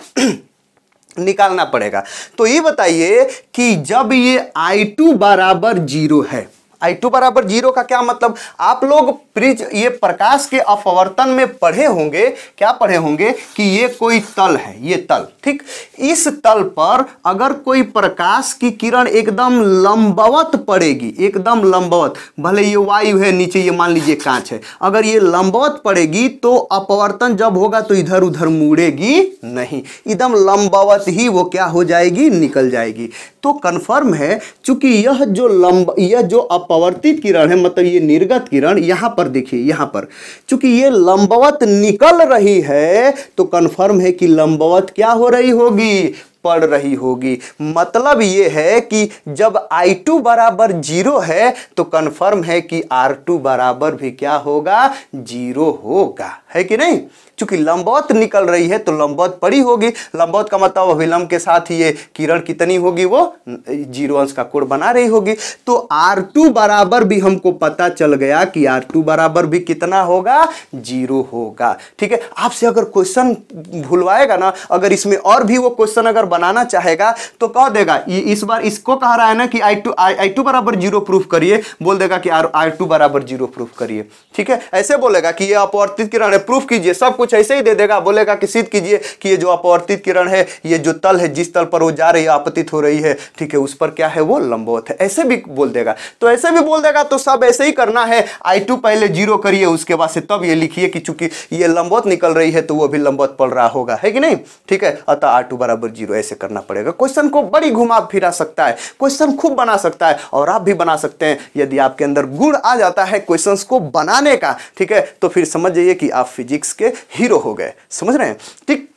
निकालना पड़ेगा, तो ये बताइए कि जब ये I2 बराबर 0 है, I2 बराबर 0 का क्या मतलब, आप लोग ये प्रकाश के अपवर्तन में पढ़े होंगे, क्या पढ़े होंगे कि ये कोई तल है, ये तल, ठीक, इस तल पर अगर कोई प्रकाश की किरण एकदम लंबवत पड़ेगी, एकदम लंबवत, भले ये वायु है, नीचे ये मान लीजिए कांच है, अगर ये लंबवत पड़ेगी तो अपवर्तन जब होगा तो इधर उधर मुड़ेगी नहीं, एकदम लंबवत ही वो क्या हो जाएगी, निकल जाएगी। तो कंफर्म है, चूंकि यह जो अपवर्तित किरण है, मतलब ये निर्गत किरण, यहां पर देखिए, यहां पर चूंकि ये लंबवत निकल रही है तो कंफर्म है कि लंबवत क्या हो रही होगी, पड़ रही होगी। मतलब ये है कि जब I2 बराबर 0 है तो कंफर्म है कि R2 बराबर भी क्या होगा, 0 होगा, है कि नहीं। चूंकि लंबवत निकल रही है तो लंबवत पड़ी होगी, लंबवत का मतलब अभिलंब के साथ ये किरण कितनी होगी, वो 0 अंश का कोण बना रही होगी। तो R2 बराबर भी हमको पता चल गया कि R2 बराबर भी कितना होगा, 0 होगा, ठीक है। आपसे अगर क्वेश्चन भूलवाएगा ना, अगर इसमें और भी वो क्वेश्चन अगर बनाना चाहेगा तो कह देगा, इस बार इसको कह रहा है ना कि I2 बराबर 0 प्रूफ करिए, बोल देगा कि R2 बराबर 0 प्रूफ करिए, ठीक है। ऐसे बोलेगा कि ये अपवर्तित किरण है, प्रूफ कीजिए, सब कुछ ऐसे ही दे देगा, बोलेगा कि सिद्ध कीजिए कि ये जो अपवर्तित किरण है, ये जो तल है, जिस तल पर वो जा रही है, आपतित हो रही है, ठीक है, उस पर क्या है, वो लंबवत है, ऐसे भी बोल देगा। तो ऐसे भी बोल देगा तो सब ऐसे ही करना है, I2 पहले 0 करिए, उसके बाद से तब ये लिखिए कि चूंकि ये लंबवत निकल रही है तो वो भी लंबवत पड़ रहा होगा, है कि नहीं, ठीक है। अतः R2 बराबर 0 ऐसे करना पड़ेगा। क्वेश्चन को बड़ी घुमा फिरा सकता है, क्वेश्चन खूब बना सकता है, और आप भी बना सकते हैं यदि आपके अंदर गुण आ जाता है क्वेश्चंस को बनाने का, ठीक है, तो फिर समझ जाइए कि आप फिजिक्स के हीरो हो गए, समझ रहे हैं, ठीक।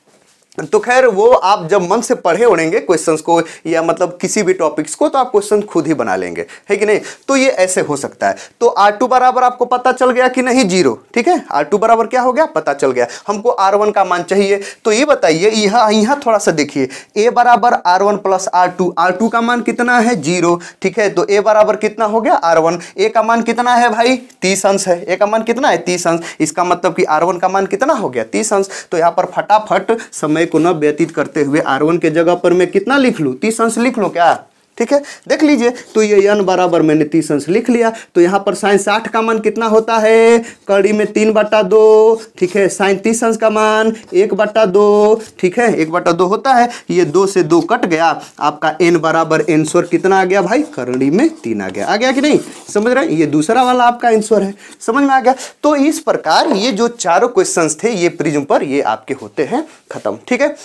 तो खैर वो आप जब मन से पढ़े होंगे क्वेश्चंस को, या मतलब किसी भी टॉपिक्स को, तो आप क्वेश्चन खुद ही बना लेंगे, है कि नहीं। तो ये ऐसे हो सकता है। तो R2 बराबर आपको पता चल गया कि नहीं, 0, ठीक है, R2 बराबर क्या हो गया, पता चल गया। हमको R1 का मान चाहिए, तो ये बताइए, यहाँ थोड़ा सा देखिए, A बराबर R1 प्लस R2, R2 का मान कितना है, 0, ठीक है, तो A बराबर कितना हो गया, R1, A का मान कितना है भाई, 30 अंश है, A का मान कितना है, 30 अंश, इसका मतलब कि R1 का मान कितना हो गया, 30 अंश। तो यहाँ पर फटाफट समय को न व्यतीत करते हुए R1 के जगह पर मैं कितना लिख लूं, 30 अंश लिख लूं क्या, ठीक है, देख लीजिए। तो ये n बराबर मैंने 30 अंश लिख लिया। तो यहाँ पर साइन 60 का मान कितना होता है, कड़ी में 3/2, ठीक है। साइन 30 अंश का मान 1/2, ठीक है, 1/2 होता है। ये 2 से 2 कट गया, आपका n बराबर आंसर कितना आ गया भाई, कड़ी में 3 आ गया। आ गया कि नहीं, समझ रहे हैं? ये दूसरा वाला आपका आंसर है, समझ में आ गया। तो इस प्रकार ये जो चारों क्वेश्चंस थे ये प्रिज्म पर ये आपके होते हैं खत्म, ठीक है।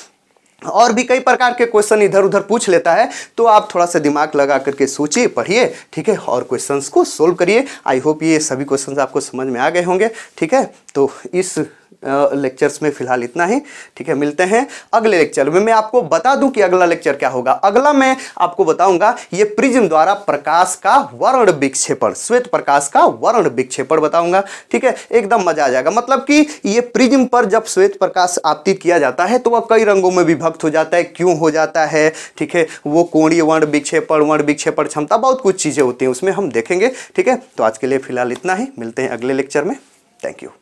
और भी कई प्रकार के क्वेश्चन इधर उधर पूछ लेता है, तो आप थोड़ा सा दिमाग लगा करके सोचिए, पढ़िए, ठीक है, और क्वेश्चंस को सोल्व करिए। आई होप ये सभी क्वेश्चंस आपको समझ में आ गए होंगे, ठीक है। तो इस लेक्चर्स में फिलहाल इतना ही, ठीक है। मिलते हैं अगले लेक्चर में। मैं आपको बता दूं कि अगला लेक्चर क्या होगा। अगला मैं आपको बताऊंगा ये प्रिज्म द्वारा प्रकाश का वर्ण विक्षेपण, श्वेत प्रकाश का वर्ण विक्षेपण बताऊंगा, ठीक है। एकदम मजा आ जाएगा। मतलब कि ये प्रिज्म पर जब श्वेत प्रकाश आपतित किया जाता है तो वह कई रंगों में विभक्त हो जाता है, क्यों हो जाता है, ठीक है। वो कोणीय वर्ण विक्षेपण क्षमता, बहुत कुछ चीजें होती हैं उसमें, हम देखेंगे, ठीक है। तो आज के लिए फिलहाल इतना ही, मिलते हैं अगले लेक्चर में। Thank you.